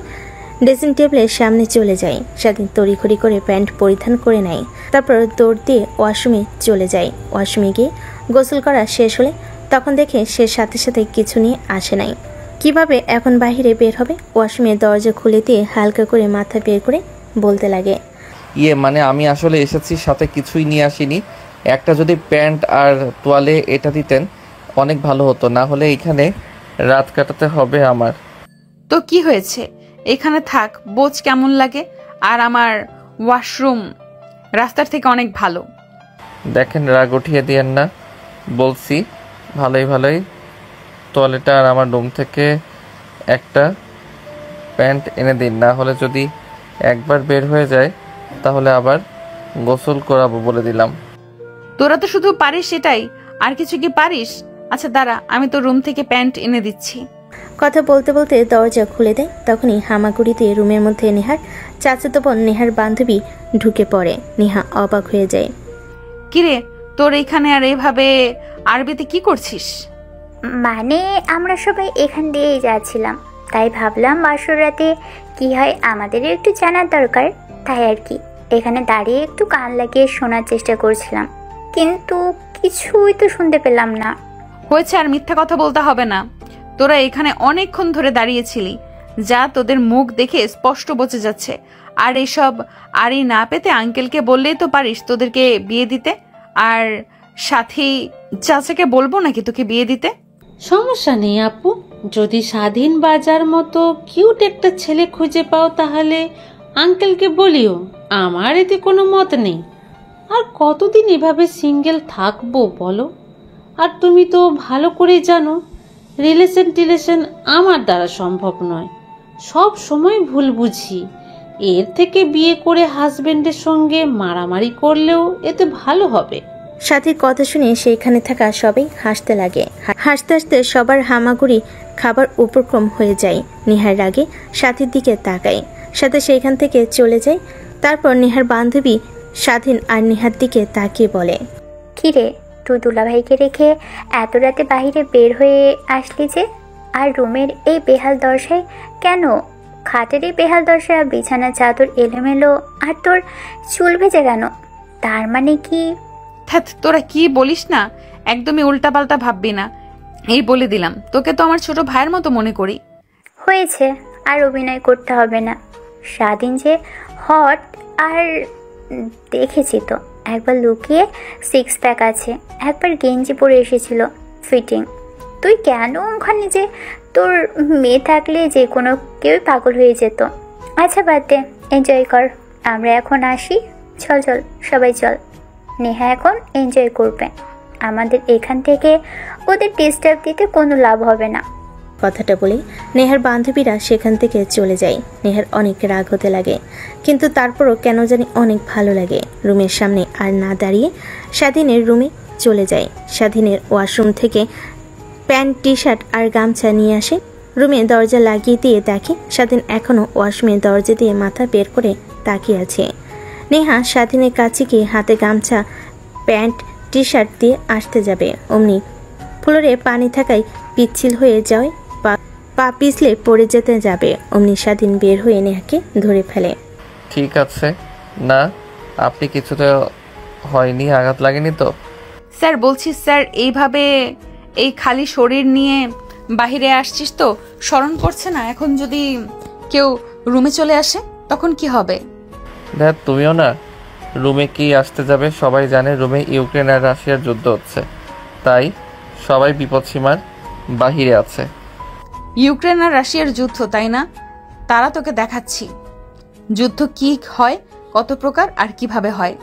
ড্রেসিং টেবিলের সামনে চলে যায়। স্বাধীন তড়িঘড়ি করে প্যান্ট পরিধান করে নেয়, তারপর দৌড় দিয়ে ওয়াশরুমে চলে যায়। ওয়াশরুমে গিয়ে গোসল করা শেষ হলে তখন দেখে সে সাথে সাথে কিছু নিয়ে আসে নাই। কিভাবে এখন বাইরে বের হবে? ওয়াশরুমের দরজা খুলে দিয়ে হালকা করে মাথা বের করে বলতে লাগে, মানে আমি আসলে এসেছি, সাথে কিছুই নিয়ে আসিনি। একটা যদি প্যান্ট আর তোয়ালে এটা দিতেন অনেক ভালো হতো, না হলে এখানে রাত কাটাতে হবে আমার। তো কি হয়েছে, এখানে থাক, বোঝ কেমন লাগে। আর আমার ওয়াশরুম রাস্তার থেকে অনেক ভালো। দেখেন, রাগ উঠিয়ে দিয়েন না, বলছি ভালোই তোয়ালেটা আর আমার রুম থেকে একটা প্যান্ট এনে দিন, না হলে যদি একবার বের হয়ে যায় তাহলে আবার গোসল করাবো বলে দিলাম। তোরা তো শুধু পারিস সেটাই, আর কিছু কি পারিস? আচ্ছা দাঁড়া, আমি তো রুম থেকে প্যান্ট এনে দিচ্ছি। কথা বলতে বলতে দরজা খুলে দেয়। তখনই হামাগুড়ি দিয়ে রুমের মধ্যে নেহার চাচাতো বোন নেহার বান্ধবী ঢুকে পড়ে। নেহা অবাক হয়ে যায়। কিরে, তোর এখানে আর এইভাবে আরবিতে কি করছিস? মানে আমরা সবাই এখান দিয়েই যাচ্ছিলাম, তাই ভাবলাম বাসর রাতে কি হয় আমাদের একটু জানার দরকার, তাই আর কি এখানে দাঁড়িয়ে একটু কান লাগিয়ে শোনার চেষ্টা করছিলাম, কিন্তু কিছুই তো শুনতে পেলাম না। হয়েছে, আর মিথ্যা কথা বলতে হবে না। তোরা এখানে অনেকক্ষণ ধরে দাঁড়িয়েছিলি, যা তোদের মুখ দেখে স্পষ্ট বোঝা যাচ্ছে। আর এসব আরই না পেতে আঙ্কেলকে বললেই তো পারিস তোদেরকে বিয়ে দিতে। আর সাথী চাচাকে বলবো নাকি তোকে বিয়ে দিতে? সমস্যা নেই আপু, যদি স্বাধীন বাজার মতো কিউট একটা ছেলে খুঁজে পাও তাহলে আঙ্কেলকে বলিও, আমার এতে কোনো মত নেই। আর কতদিন এভাবে সিঙ্গেল থাকবো বলো? আর তুমি তো ভালো করে জানো রিলেশন আমার দ্বারা সম্ভব নয়, সব সময় ভুল বুঝি। এর থেকে বিয়ে করে হাজবেন্ডের সঙ্গে মারামারি করলেও এতে ভালো হবে। সাথীর কথা শুনে সেইখানে থাকা সবাই হাসতে লাগে। হাসতে হাসতে সবার হামাগুড়ি খাবার উপক্রম হয়ে যায়। নেহার রাগে সাথীর দিকে তাকায়, সাথে সেইখান থেকে চলে যায়। তারপর নেহার বান্ধবী স্বাধীন আর নেহার দিকে তাকিয়ে বলে, কিরে, তুই দুলাভাইকে রেখে এত রাতে বাইরে বের হয়ে আসলি যে? আর রুমের এই বেহাল দশায় কেন? খাটের এই বেহাল দশা, বিছানা চাদর এলোমেলো, আর তোর চুল ভেজে কেন? তার মানে কি? ধ্যাৎ, তোরা কি বলিস না, একদমই উল্টাপাল্টা ভাববি না, এই বলে দিলাম। তোকে তো আমার ছোট ভাইয়ের মতো মনে করি। হয়েছে, আর অভিনয় করতে হবে না। স্বাধীন যে হট, আর দেখেছি তো, একবার লুকিয়ে 6 প্যাক আছে, একবার গেঞ্জি পরে এসেছিল ফিটিং। তুই কেন ওখানে? যে তোর মেয়ে থাকলে যে কোনো কেউই পাগল হয়ে যেত। আচ্ছা বাদ দে, এনজয় কর। আমরা এখন আসি। চল চল, সবাই চল। নেহা এখন এনজয় করবে, আমাদের এখান থেকে ওদের ডিস্টার্ব দিতে কোনো লাভ হবে না। কথাটা বলে নেহার বান্ধবীরা সেখান থেকে চলে যায়। নেহার অনেক রাগ হতে লাগে, কিন্তু তারপরও কেন জানি অনেক ভালো লাগে। রুমের সামনে আর না দাঁড়িয়ে স্বাধীনের রুমে চলে যায়। স্বাধীনের ওয়াশরুম থেকে প্যান্ট, টি শার্ট আর গামছা নিয়ে আসে। রুমে দরজা লাগিয়ে দিয়ে দেখে স্বাধীন এখনও ওয়াশরুমের দরজা দিয়ে মাথা বের করে তাকিয়ে আছে। নেহা স্বাধীনের কাছে গিয়ে হাতে গামছা, প্যান্ট, টি শার্ট দিয়ে আসতে যাবে, অমনি ফ্লোরে পানি থাকায় পিচ্ছিল হয়ে যায়। পা পিছলে পড়ে যেতে যাবে, অমনি স্বাধীন বের হয়ে নেহাকে ধরে ফেলে। ঠিক আছে না, আপনি কিছুতে হয়নি, আঘাত লাগেনি তো? স্যার বলছি, স্যার এইভাবে এই খালি শরীর নিয়ে বাহিরে আসছিস তো শরম করছে না? এখন যদি কেউ রুমে চলে আসে তখন কি হবে? দেখ, তুমিও না রুমে কি আসতে যাবে? সবাই জানে রুমে ইউক্রেন আর রাশিয়ার যুদ্ধ হচ্ছে, তাই সবাই বিপদসীমার বাহিরে আছে। ইউক্রেন আর রাশিয়ার যুদ্ধ, তাই না? তারা তোকে দেখাচ্ছি যুদ্ধ কি হয়, কত প্রকার আর কিভাবে হয়।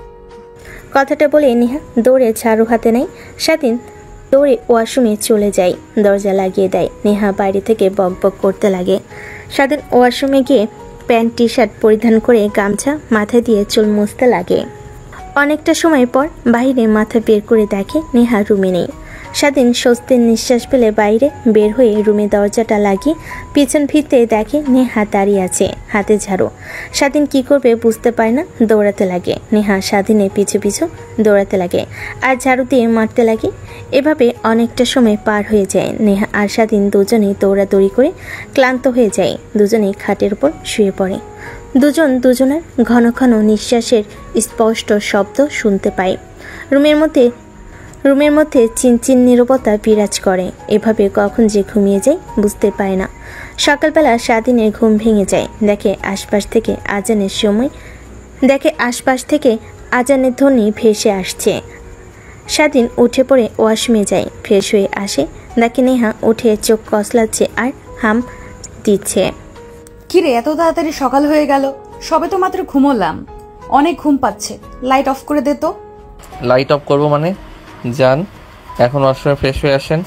কথাটা বলে নেহা দৌড়ে ঝাড়ু হাতে নেয়। স্বাধীন দৌড়ে ওয়াশরুমে চলে যায়, দরজা লাগিয়ে দেয়। নেহা বাইরে থেকে বক বক করতে লাগে। স্বাধীন ওয়াশরুমে গিয়ে প্যান্ট, টি শার্ট পরিধান করে গামছা মাথায় দিয়ে চুল মুছতে লাগে। অনেকটা সময় পর বাইরে মাথা বের করে দেখে নেহা রুমে নেই। স্বাধীন স্বস্তির নিঃশ্বাস ফেলে বাইরে বের হয়ে রুমে দরজাটা লাগিয়ে পিছন ফিরতে দেখে নেহা দাঁড়িয়ে আছে, হাতে ঝাড়ু। স্বাধীন কি করবে বুঝতে পারে না, দৌড়াতে লাগে। নেহা স্বাধীনের পিছু পিছু দৌড়াতে লাগে আর ঝাড়ু দিয়ে মারতে লাগে। এভাবে অনেকটা সময় পার হয়ে যায়। নেহা আর স্বাধীন দুজনেই দৌড়াদৌড়ি করে ক্লান্ত হয়ে যায়। দুজনেই খাটের উপর শুয়ে পড়ে। দুজন দুজনের ঘন ঘন নিঃশ্বাসের স্পষ্ট শব্দ শুনতে পায়। রুমের মধ্যে চিনচিন নীরবতা বিরাজ করে। এভাবে কখন যে ঘুমিয়ে যায় বুঝতে পারে না। সকালবেলা স্বাধীনের ঘুম ভেঙে যায়। দেখে আশপাশ থেকে আজানের ধ্বনি ভেসে আসছে। স্বাধীন উঠে পড়ে ওয়াশরুমে যায়, ফ্রেশ হয়ে আসে। দেখে নেহা উঠে চোখ কসলাচ্ছে আর হাম দিচ্ছে। কিরে, এত তাড়াতাড়ি সকাল হয়ে গেল? সবে তো মাত্র ঘুমোলাম, অনেক ঘুম পাচ্ছে। লাইট অফ করে দে তো। লাইট অফ করবো মানে? যান, এখন ওয়াশরুমে ফ্রেশ হয়ে আসেন,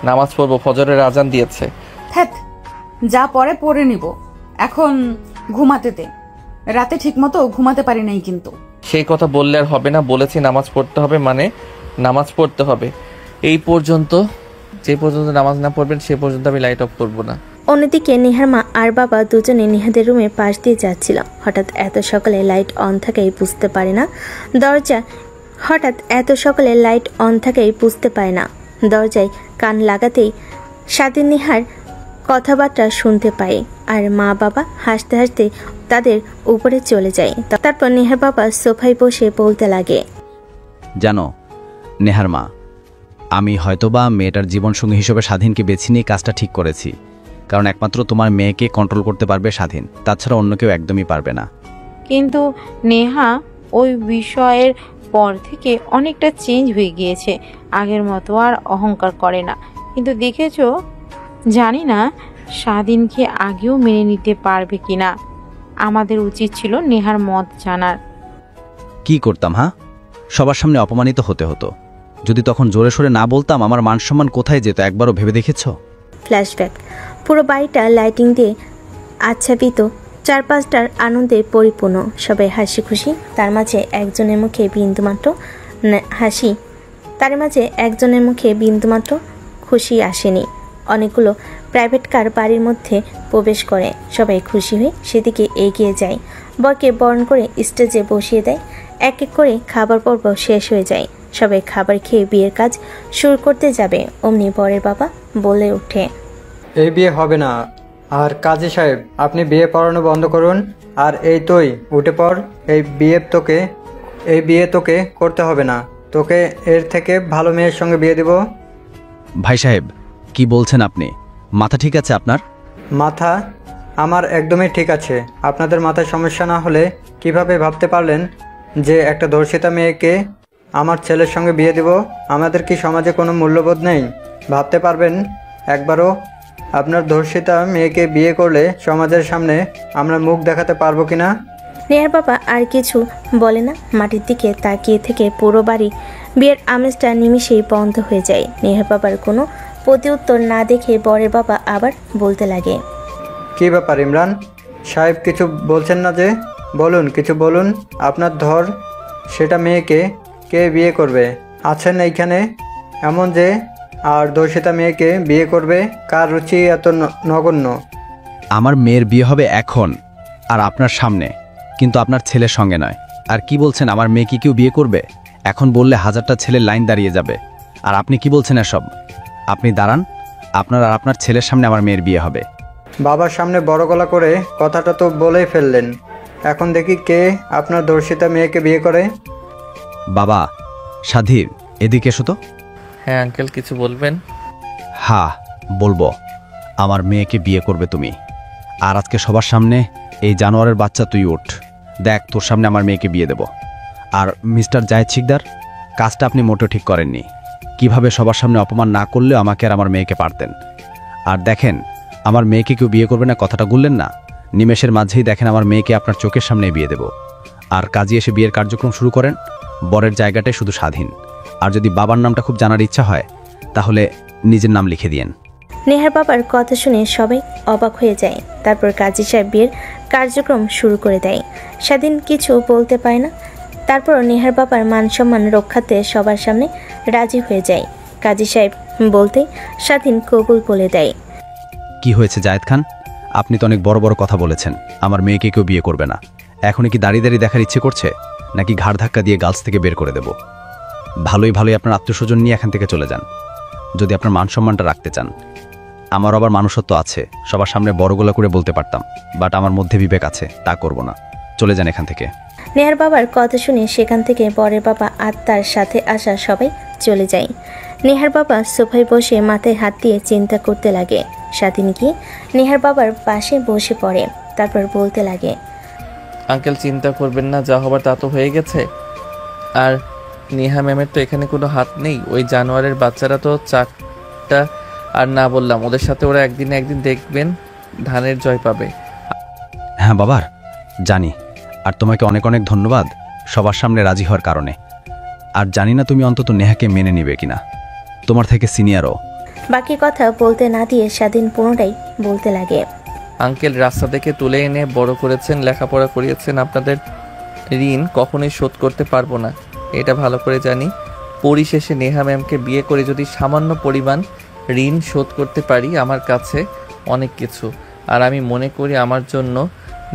নামাজ পড়বো, ফজরের আজান দিয়েছে। হ্যাঁ, যা পরে নিব, এখন ঘুমাতে দে। রাতে ঠিকমতো ঘুমাতে পারি নাই কিন্তু। সেই কথা বললে আর হবে না, বলেছি নামাজ পড়তে হবে মানে নামাজ পড়তে হবে। এই পর্যন্ত, যে পর্যন্ত নামাজ না পড়বেন সে পর্যন্ত আমি লাইট অফ করবো না। অন্যদিকে নেহার মা আর বাবা দুজনে নেহাদের রুমের পাশ দিয়ে যাচ্ছিল। হঠাৎ এত সকালে লাইট অন থাকায় বুঝতে পারে না দরজায় কান লাগাতেই স্বাধীন নেহার কথাবার্তা শুনতে পায়। আর মা বাবা হাসতে হাসতে তাদের উপরে চলে যায়। তারপর নেহার বাবা সোফায় বসে বলতে লাগে, জানো নেহার মা, আমি হয়তোবা মেয়েটার জীবনসঙ্গী হিসেবে স্বাধীনকে বেছে নিয়ে কাজটা ঠিক করেছি। কারণ একমাত্র তোমার মেয়েকে কন্ট্রোল করতে পারবে স্বাধীন, তাছাড়া অন্য কেউ একদমই পারবে না। কিন্তু নেহা ওই বিষয়ের পর থেকে অনেকটা চেঞ্জ হয়ে গিয়েছে, আগের মতো আর অহংকার করে না। কিন্তু দেখেছো, জানি না স্বাধীনকে আগেও মেনে নিতে পারবে কিনা। আমাদের উচিত ছিল নেহার মত জানার। কি করতাম হ্যাঁ? সবার সামনে অপমানিত হতে হতো। যদি তখন জোরে সোরে না বলতাম, আমার মান সম্মান কোথায় যেত একবারও ভেবে দেখেছো? ফ্ল্যাশব্যাক। পুরো বাড়িটা লাইটিং দিয়ে আচ্ছাদিত, চারপাশটার আনন্দে পরিপূর্ণ, সবাই হাসি খুশি। তার মাঝে একজনের মুখে বিন্দুমাত্র খুশি আসেনি। অনেকগুলো প্রাইভেট কার বাড়ির মধ্যে প্রবেশ করে, সবাই খুশি হয়ে সেদিকে এগিয়ে যায়। বরকে বরণ করে স্টেজে বসিয়ে দেয়। এক এক করে খাবার পর্ব শেষ হয়ে যায়। সবাই খাবার খেয়ে বিয়ের কাজ শুরু করতে যাবে, অমনি বরের বাবা বলে ওঠে, এই বিয়ে হবে না। আর কাজী সাহেব, আপনি বিয়ে পড়ানো বন্ধ করুন। আর এই তুই উঠে পড়। এই বিয়ে তোকে করতে হবে না। তোকে এর থেকে ভালো মেয়ের সঙ্গে বিয়ে দেব। ভাই সাহেব, কি বলছেন আপনি? মাথা ঠিক আছে আপনার? মাথা আমার একদমই ঠিক আছে। আপনাদের মাথায় সমস্যা না হলে কিভাবে ভাবতে পারলেন যে একটা ধর্ষিতা মেয়েকে আমার ছেলের সঙ্গে বিয়ে দেব? আমাদের কি সমাজে কোনো মূল্যবোধ নেই? ভাবতে পারবেন একবারও? আপনার ধর্ষিতা মেয়েকে বিয়ে করলে সমাজের সামনে আমরা মুখ দেখাতে পারবো কিনা? নেহার বাবা আর কিছু বলে না, মাটির দিকে তাকিয়ে থেকে পুরো বাড়ি বিয়ের আমেজটা নিমিষেই বন্ধ হয়ে যায়। নেহার বাবার কোনো প্রতিউত্তর না দেখে বরের বাবা আবার বলতে লাগে, কী ব্যাপার ইমরান সাহেব, কিছু বলছেন না যে? বলুন, কিছু বলুন। আপনার ধর সেটা মেয়েকে কে বিয়ে করবে আছেন এইখানে এমন যে, আর ধর্ষিতা মেয়েকে বিয়ে করবে? কার রুচি এত নগণ্য? আমার মেয়ের বিয়ে হবে এখন, আর আপনার সামনে, কিন্তু আপনার ছেলের সঙ্গে নয়। আর কি বলছেন, আমার মেয়ে কি কেউ বিয়ে করবে? এখন বললে 1000টা ছেলের লাইন দাঁড়িয়ে যাবে। আর আপনি কি বলছেন এসব? আপনি দাঁড়ান, আপনার আর আপনার ছেলের সামনে আমার মেয়ের বিয়ে হবে। বাবার সামনে বড় গলা করে কথাটা তো বলেই ফেললেন। এখন দেখি কে আপনার ধর্ষিতা মেয়েকে বিয়ে করে। বাবা, সাধীর, এদিকে এসো তো। হ্যাঁ আঙ্কেল, কিছু বলবেন? হ্যাঁ বলবো, আমার মেয়েকে বিয়ে করবে তুমি। আর আজকে সবার সামনে এই জানোয়ারের বাচ্চা তুই ওঠ, দেখ তোর সামনে আমার মেয়েকে বিয়ে দেব। আর মিস্টার জায়েদ শিকদার, কাজটা আপনি মোটেও ঠিক করেননি। কিভাবে সবার সামনে অপমান না করলেও আমাকে আর আমার মেয়েকে পারতেন। আর দেখেন, আমার মেয়েকে কেউ বিয়ে করবে না কথাটা বললেন না, নিমেষের মাঝেই দেখেন আমার মেয়েকে আপনার চোখের সামনে বিয়ে দেব। আর কাজী এসে বিয়ের কার্যক্রম শুরু করেন। বরের জায়গাটাই শুধু স্বাধীন। আর যদি বাবার নামটা খুব জানার ইচ্ছা হয় তাহলে নিজের নাম লিখে দিয়েন। নেহার বাবার কথা শুনে সবাই অবাক হয়ে যায়। তারপর কাজী সাহেব বিয়ের কার্যক্রম শুরু করে দেয়। স্বাধীন কিছু বলতে পারে না। তারপর নেহার বাবার মান সম্মান রক্ষার্থে সবার সামনে রাজি হয়ে যায়। কাজী সাহেব বলতেই স্বাধীন কবুল বলে দেয়। কি হয়েছে জায়েদ খান, আপনি তো অনেক বড় বড় কথা বলেছেন আমার মেয়েকে কেউ বিয়ে করবে না। এখনই কি দাঁড়িয়ে দাঁড়িয়ে দেখার ইচ্ছে করছে, নাকি ঘাড় ধাক্কা দিয়ে গার্লস থেকে বের করে দেব? ভালোই আপনার আত্মীয়স্বজন নিয়ে এখান থেকে চলে যান, যদি আপনার মান সম্মানটা রাখতে চান। আমার আবার মানুষত্ব আছে, সবার সামনে বড় গলা করে বলতে পারতাম, বাট আমার মধ্যে বিবেক আছে, তা করব না। চলে যান এখান থেকে। নেহার বাবার কথা শুনে সেখান থেকে বরের বাবা আর তার সাথে আসা সবাই চলে যায়। নেহার বাবা সোফায় বসে মাথায় হাত দিয়ে চিন্তা করতে লাগে। স্বাধীন গিয়ে নেহার বাবার পাশে বসে পড়ে, তারপর বলতে লাগে, আঙ্কেল চিন্তা করবেন না, যা হবার তা তো হয়ে গেছে। আর নেহা ম্যামের তো এখানে কোনো হাত নেই। ওই জানোয়ারের বাচ্চারা তো চারটা, আর না বললাম ওদের সাথে ওরা একদিন দেখবেন ধানের জয় পাবে। হ্যাঁ বাবার, জানি। আর তোমাকে অনেক অনেক ধন্যবাদ সবার সামনে রাজি হওয়ার কারণে। আর জানি না তুমি অন্তত নেহাকে মেনে নিবে কিনা, তোমার থেকে সিনিয়রও। বাকি কথা বলতে না দিয়ে স্বাধীন পুনরায় বলতে লাগে, আঙ্কেল রাস্তা থেকে তুলে এনে বড় করেছেন, লেখাপড়া করিয়েছেন, আপনাদের ঋণ কখনোই শোধ করতে পারবো না, এটা ভালো করে জানি। পরিশেষে নেহা ম্যামকে বিয়ে করে যদি সামান্য পরিমাণ ঋণ শোধ করতে পারি, আমার কাছে অনেক কিছু। আর আমি মনে করি আমার জন্য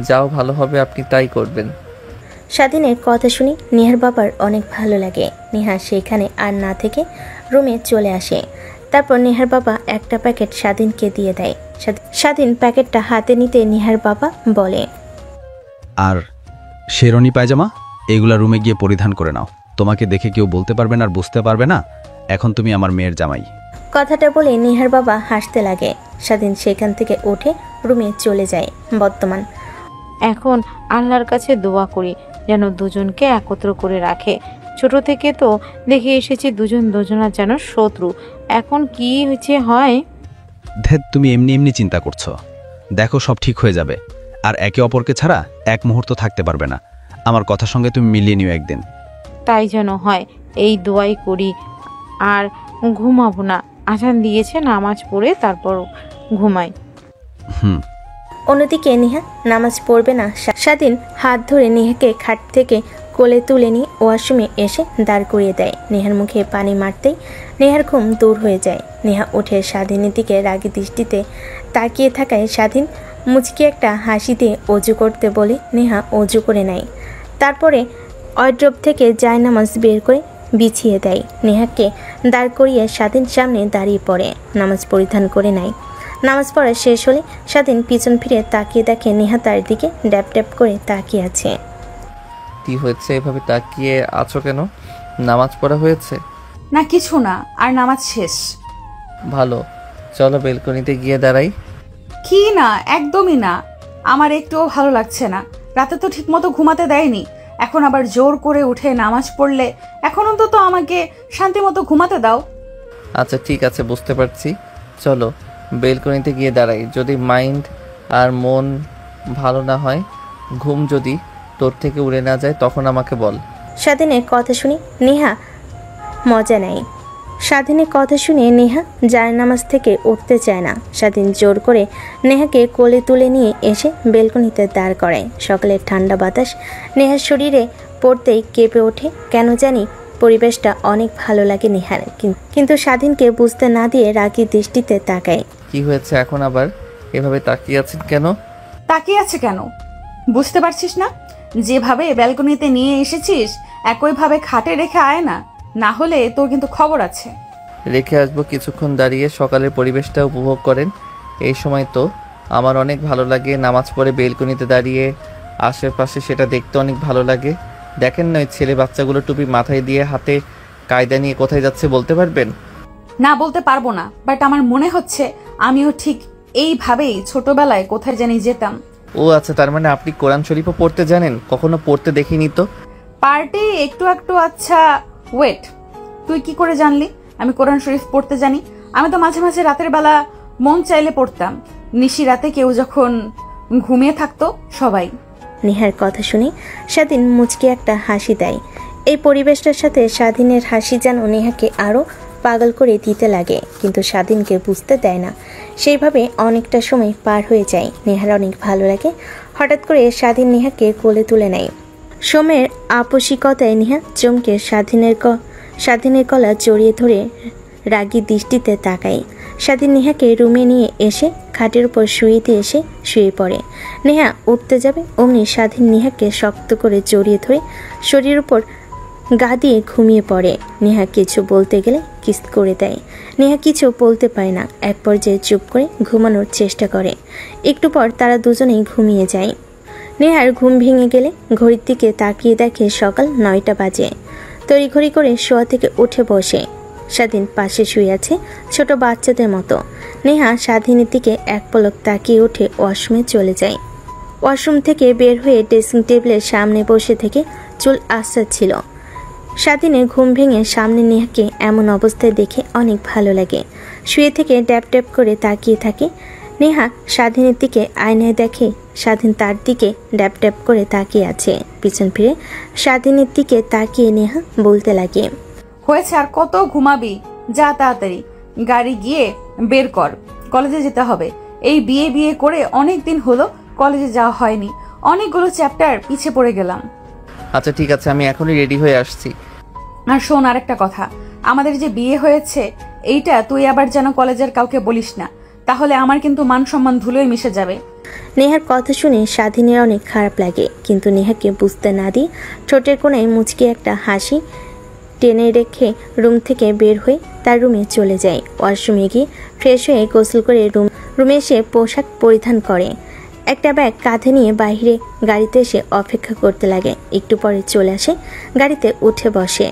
যাও ভালো হবে, আপনি তাই করবেন। স্বাধীনের কথা শুনে নেহার বাবার অনেক ভালো লাগে। নেহা সেখানে আর না থেকে রুমে চলে আসে। তারপর নেহার বাবা একটা প্যাকেট স্বাধীনকে দিয়ে দেয়। স্বাধীন প্যাকেটটা হাতে নিতে নেহার বাবা বলে, আর শেরনি পায়জামা এগুলা রুমে গিয়ে পরিধান করে নাও, তোমাকে দেখে কেউ বলতে পারবে না আর বুঝতে পারবে না এখন তুমি আমার মেয়ের জামাই। কথাটা বলে নেহার বাবা হাসতে লাগে। স্বাধীন সেখান থেকে উঠে রুমে চলে যায়। বর্তমান এখন আল্লাহর কাছে দোয়া করি যেন দুজনকে একত্র করে রাখে। ছোট থেকে তো দেখে এসেছি দুজন দুজনার যেন শত্রু। এখন কি হয়েছে হয়। ধ্যাত, তুমি এমনি এমনি চিন্তা করছো। দেখো, সব ঠিক হয়ে যাবে। আর একে অপরকে ছাড়া এক মুহূর্ত থাকতে পারবে না। আমার কথার সঙ্গে তুমি মিলিয়ে নিও একদিন। তাই যেন হয়, এই দোয়াই করি। আর ঘুমাবো না, আজান দিয়েছে, নামাজ পড়ে তারপর ঘুমাই। অন্যদিকে নেহা নামাজ পড়বে না। স্বাধীন হাত ধরে নেহাকে খাট থেকে কোলে তুলে নিয়ে ওয়াশরুমে এসে দাঁড় করিয়ে দেয়। নেহার মুখে পানি মারতেই নেহার ঘুম দূর হয়ে যায়। নেহা উঠে স্বাধীনের দিকে রাগী দৃষ্টিতে তাকিয়ে থাকায় স্বাধীন মুচকি একটা হাসি দিয়ে অজু করতে বলে নেহা অজু করে নেয়। তারপরে ওয়ার্ড্রোব থেকে জায়নামাজ বের করে বিছিয়ে দেয়। নেহাকে দাঁড় করিয়ে স্বাধীন সামনে দাঁড়িয়ে পড়ে, নামাজ পরিধান করে নেয়। নামাজ পড়া শেষ হলে স্বাধীন পিছন ফিরে তাকিয়ে দেখে নেহা তার দিকে ড্যাপ ড্যাপ করে তাকিয়ে আছে। কি হয়েছে, এভাবে তাকিয়ে আছো কেন? নামাজ পড়া হয়েছে? না কিছু না, আর নামাজ শেষ। ভালো, চলো বেলকনিতে গিয়ে দাঁড়াই। কি না, একদমই না। আমার একটুও ভালো লাগছে না। রাতে তো ঠিকমতো ঘুমাতে দেয়নি, এখন আবার জোর করে উঠে নামাজ পড়লে। এখন অন্তত আমাকে শান্তি মতো ঘুমাতে দাও। আচ্ছা ঠিক আছে, বুঝতে পারছি। চলো বেলকনিতে গিয়ে দাঁড়াই। যদি মাইন্ড আর মন ভালো না হয়, ঘুম যদি তোর থেকে উড়ে না যায়, তখন আমাকে বল। স্বাধীনের কথা শুনে নেহা মজা নেয়। স্বাধীনের কথা শুনে নেহা জায়নামাজ থেকে উঠতে চায় না। স্বাধীন জোর করে নেহাকে কোলে তুলে নিয়ে এসে বেলকনিতে দাঁড় করায়। সকালের ঠান্ডা বাতাস নেহার শরীরে পড়তেই কেঁপে ওঠে। কেন জানি পরিবেশটা অনেক ভালো লাগে নেহার, কিন্তু স্বাধীনকে বুঝতে না দিয়ে রাগী দৃষ্টিতে তাকায়। কি হয়েছে এখন আবার এভাবে তাকিয়ে আছেন কেন? তাকিয়ে আছে কেন বুঝতে পারছিস না? যেভাবে ব্যালকনিতে নিয়ে এসেছিস একইভাবে খাটে রেখে আয় না, না হলে তোর কিন্তু খবর আছে। রেখে আসবো, কিছুক্ষণ দাঁড়িয়ে সকালের পরিবেশটা উপভোগ করেন। এই সময় তো আমার অনেক ভালো লাগে, নামাজ পড়ে বেলকনিতে দাঁড়িয়ে আশেপাশে সেটা দেখতে অনেক ভালো লাগে। দেখেন না ওই ছেলে বাচ্চাগুলো টুপি মাথায় দিয়ে হাতে কায়দা নিয়ে কোথায় যাচ্ছে, বলতে পারবেন? না বলতে পারবো না, বাট আমার মনে হচ্ছে আমিও ঠিক এইভাবেই ছোটবেলায় কোথায় জানি যেতাম। ও আচ্ছা, তার মানে আপনি কোরআন শরীফও পড়তে জানেন? কখনো পড়তে দেখিনি তো। পার্টি একটু একটু। আচ্ছা ওয়েট, তুই কি করে জানলি আমি কোরআন শরীফ পড়তে জানি? আমি তো মাঝে মাঝে রাতের বেলা মন চাইলে পড়তাম, নিশি রাতে কেউ যখন ঘুমিয়ে থাকতো সবাই। নেহার কথা শুনে স্বাধীন মুচকি একটা হাসি দেয়। এই পরিবেশটার সাথে স্বাধীনের হাসি যেন নেহাকে আরও পাগল করে দিতে লাগে, কিন্তু স্বাধীনকে বুঝতে দেয় না। সেইভাবে অনেকটা সময় পার হয়ে যায়। নেহার অনেক ভালো লাগে। হঠাৎ করে স্বাধীন নেহাকে কোলে তুলে নেয়। সময়ের আপসিকতায় নেহা চমকে স্বাধীনের গলা জড়িয়ে ধরে রাগী দৃষ্টিতে তাকায়। স্বাধীন নেহাকে রুমে নিয়ে এসে খাটের উপর শুয়ে দিয়ে এসে শুয়ে পড়ে। নেহা উঠতে যাবে, অমনি স্বাধীন নেহাকে শক্ত করে জড়িয়ে ধরে শরীরের উপর গা দিয়ে ঘুমিয়ে পড়ে। নেহা কিছু বলতে গেলে কিস করে দেয়। নেহা কিছু বলতে পারে না, এক পর্যায়ে চুপ করে ঘুমানোর চেষ্টা করে। একটু পর তারা দুজনেই ঘুমিয়ে যায়। নেহার ঘুম ভেঙে গেলে ঘড়ির দিকে তাকিয়ে দেখে সকাল 9টা বাজে। তড়িঘড়ি করে শোয়া থেকে উঠে বসে। স্বাধীন পাশে শুয়ে আছে ছোট বাচ্চাদের মতো। নেহা স্বাধীনের দিকে এক পলক তাকিয়ে উঠে ওয়াশরুমে চলে যায়। ওয়াশরুম থেকে বের হয়ে ড্রেসিং টেবিলের সামনে বসে থেকে চুল আঁচড়াচ্ছিল। স্বাধীনের ঘুম ভেঙে সামনে নেহাকে এমন অবস্থায় দেখে অনেক ভালো লাগে। শুয়ে থেকে ড্যাপ ড্যাপ করে তাকিয়ে থাকে। নেহা স্বাধীনের দিকে আয়নায় দেখে স্বাধীন তার দিকে ড্যাপ ড্যাপ করে তাকিয়ে আছে। পিছন ফিরে স্বাধীনের দিকে তাকিয়ে নেহা বলতে লাগে, হয়েছে আর কত ঘুমাবি? যা তাড়াতাড়ি গাড়ি গিয়ে বের কর, কলেজে যেতে হবে। এই বিয়ে বিয়ে করে অনেক দিন হলো কলেজে যাওয়া হয়নি, অনেকগুলো চ্যাপ্টার পিছে পড়ে গেলাম। আচ্ছা ঠিক আছে, আমি এখনই রেডি হয়ে আসছি। আর শোন আরেকটা কথা, আমাদের যে বিয়ে হয়েছে এইটা তুই আবার যেন কলেজের কাউকে বলিস না, তাহলে আমার কিন্তু মান সম্মান ধুলোয় মিশে যাবে। নেহার কথা শুনে স্বাধীনের অনেক খারাপ লাগে, কিন্তু নেহাকে বুঝতে না দিয়ে ঠোঁটের কোণায় মুচকি একটা হাসি টেনে রেখে রুম থেকে বের হয়ে তার রুমে চলে যায়। ওয়াশরুমে গিয়ে ফ্রেশ হয়ে গোসল করে রুমে এসে পোশাক পরিধান করে। একটা ব্যাগ কাঁধে নিয়ে বাইরে গাড়িতে এসে অপেক্ষা করতে লাগে। একটু পরে চলে আসে, গাড়িতে উঠে বসে।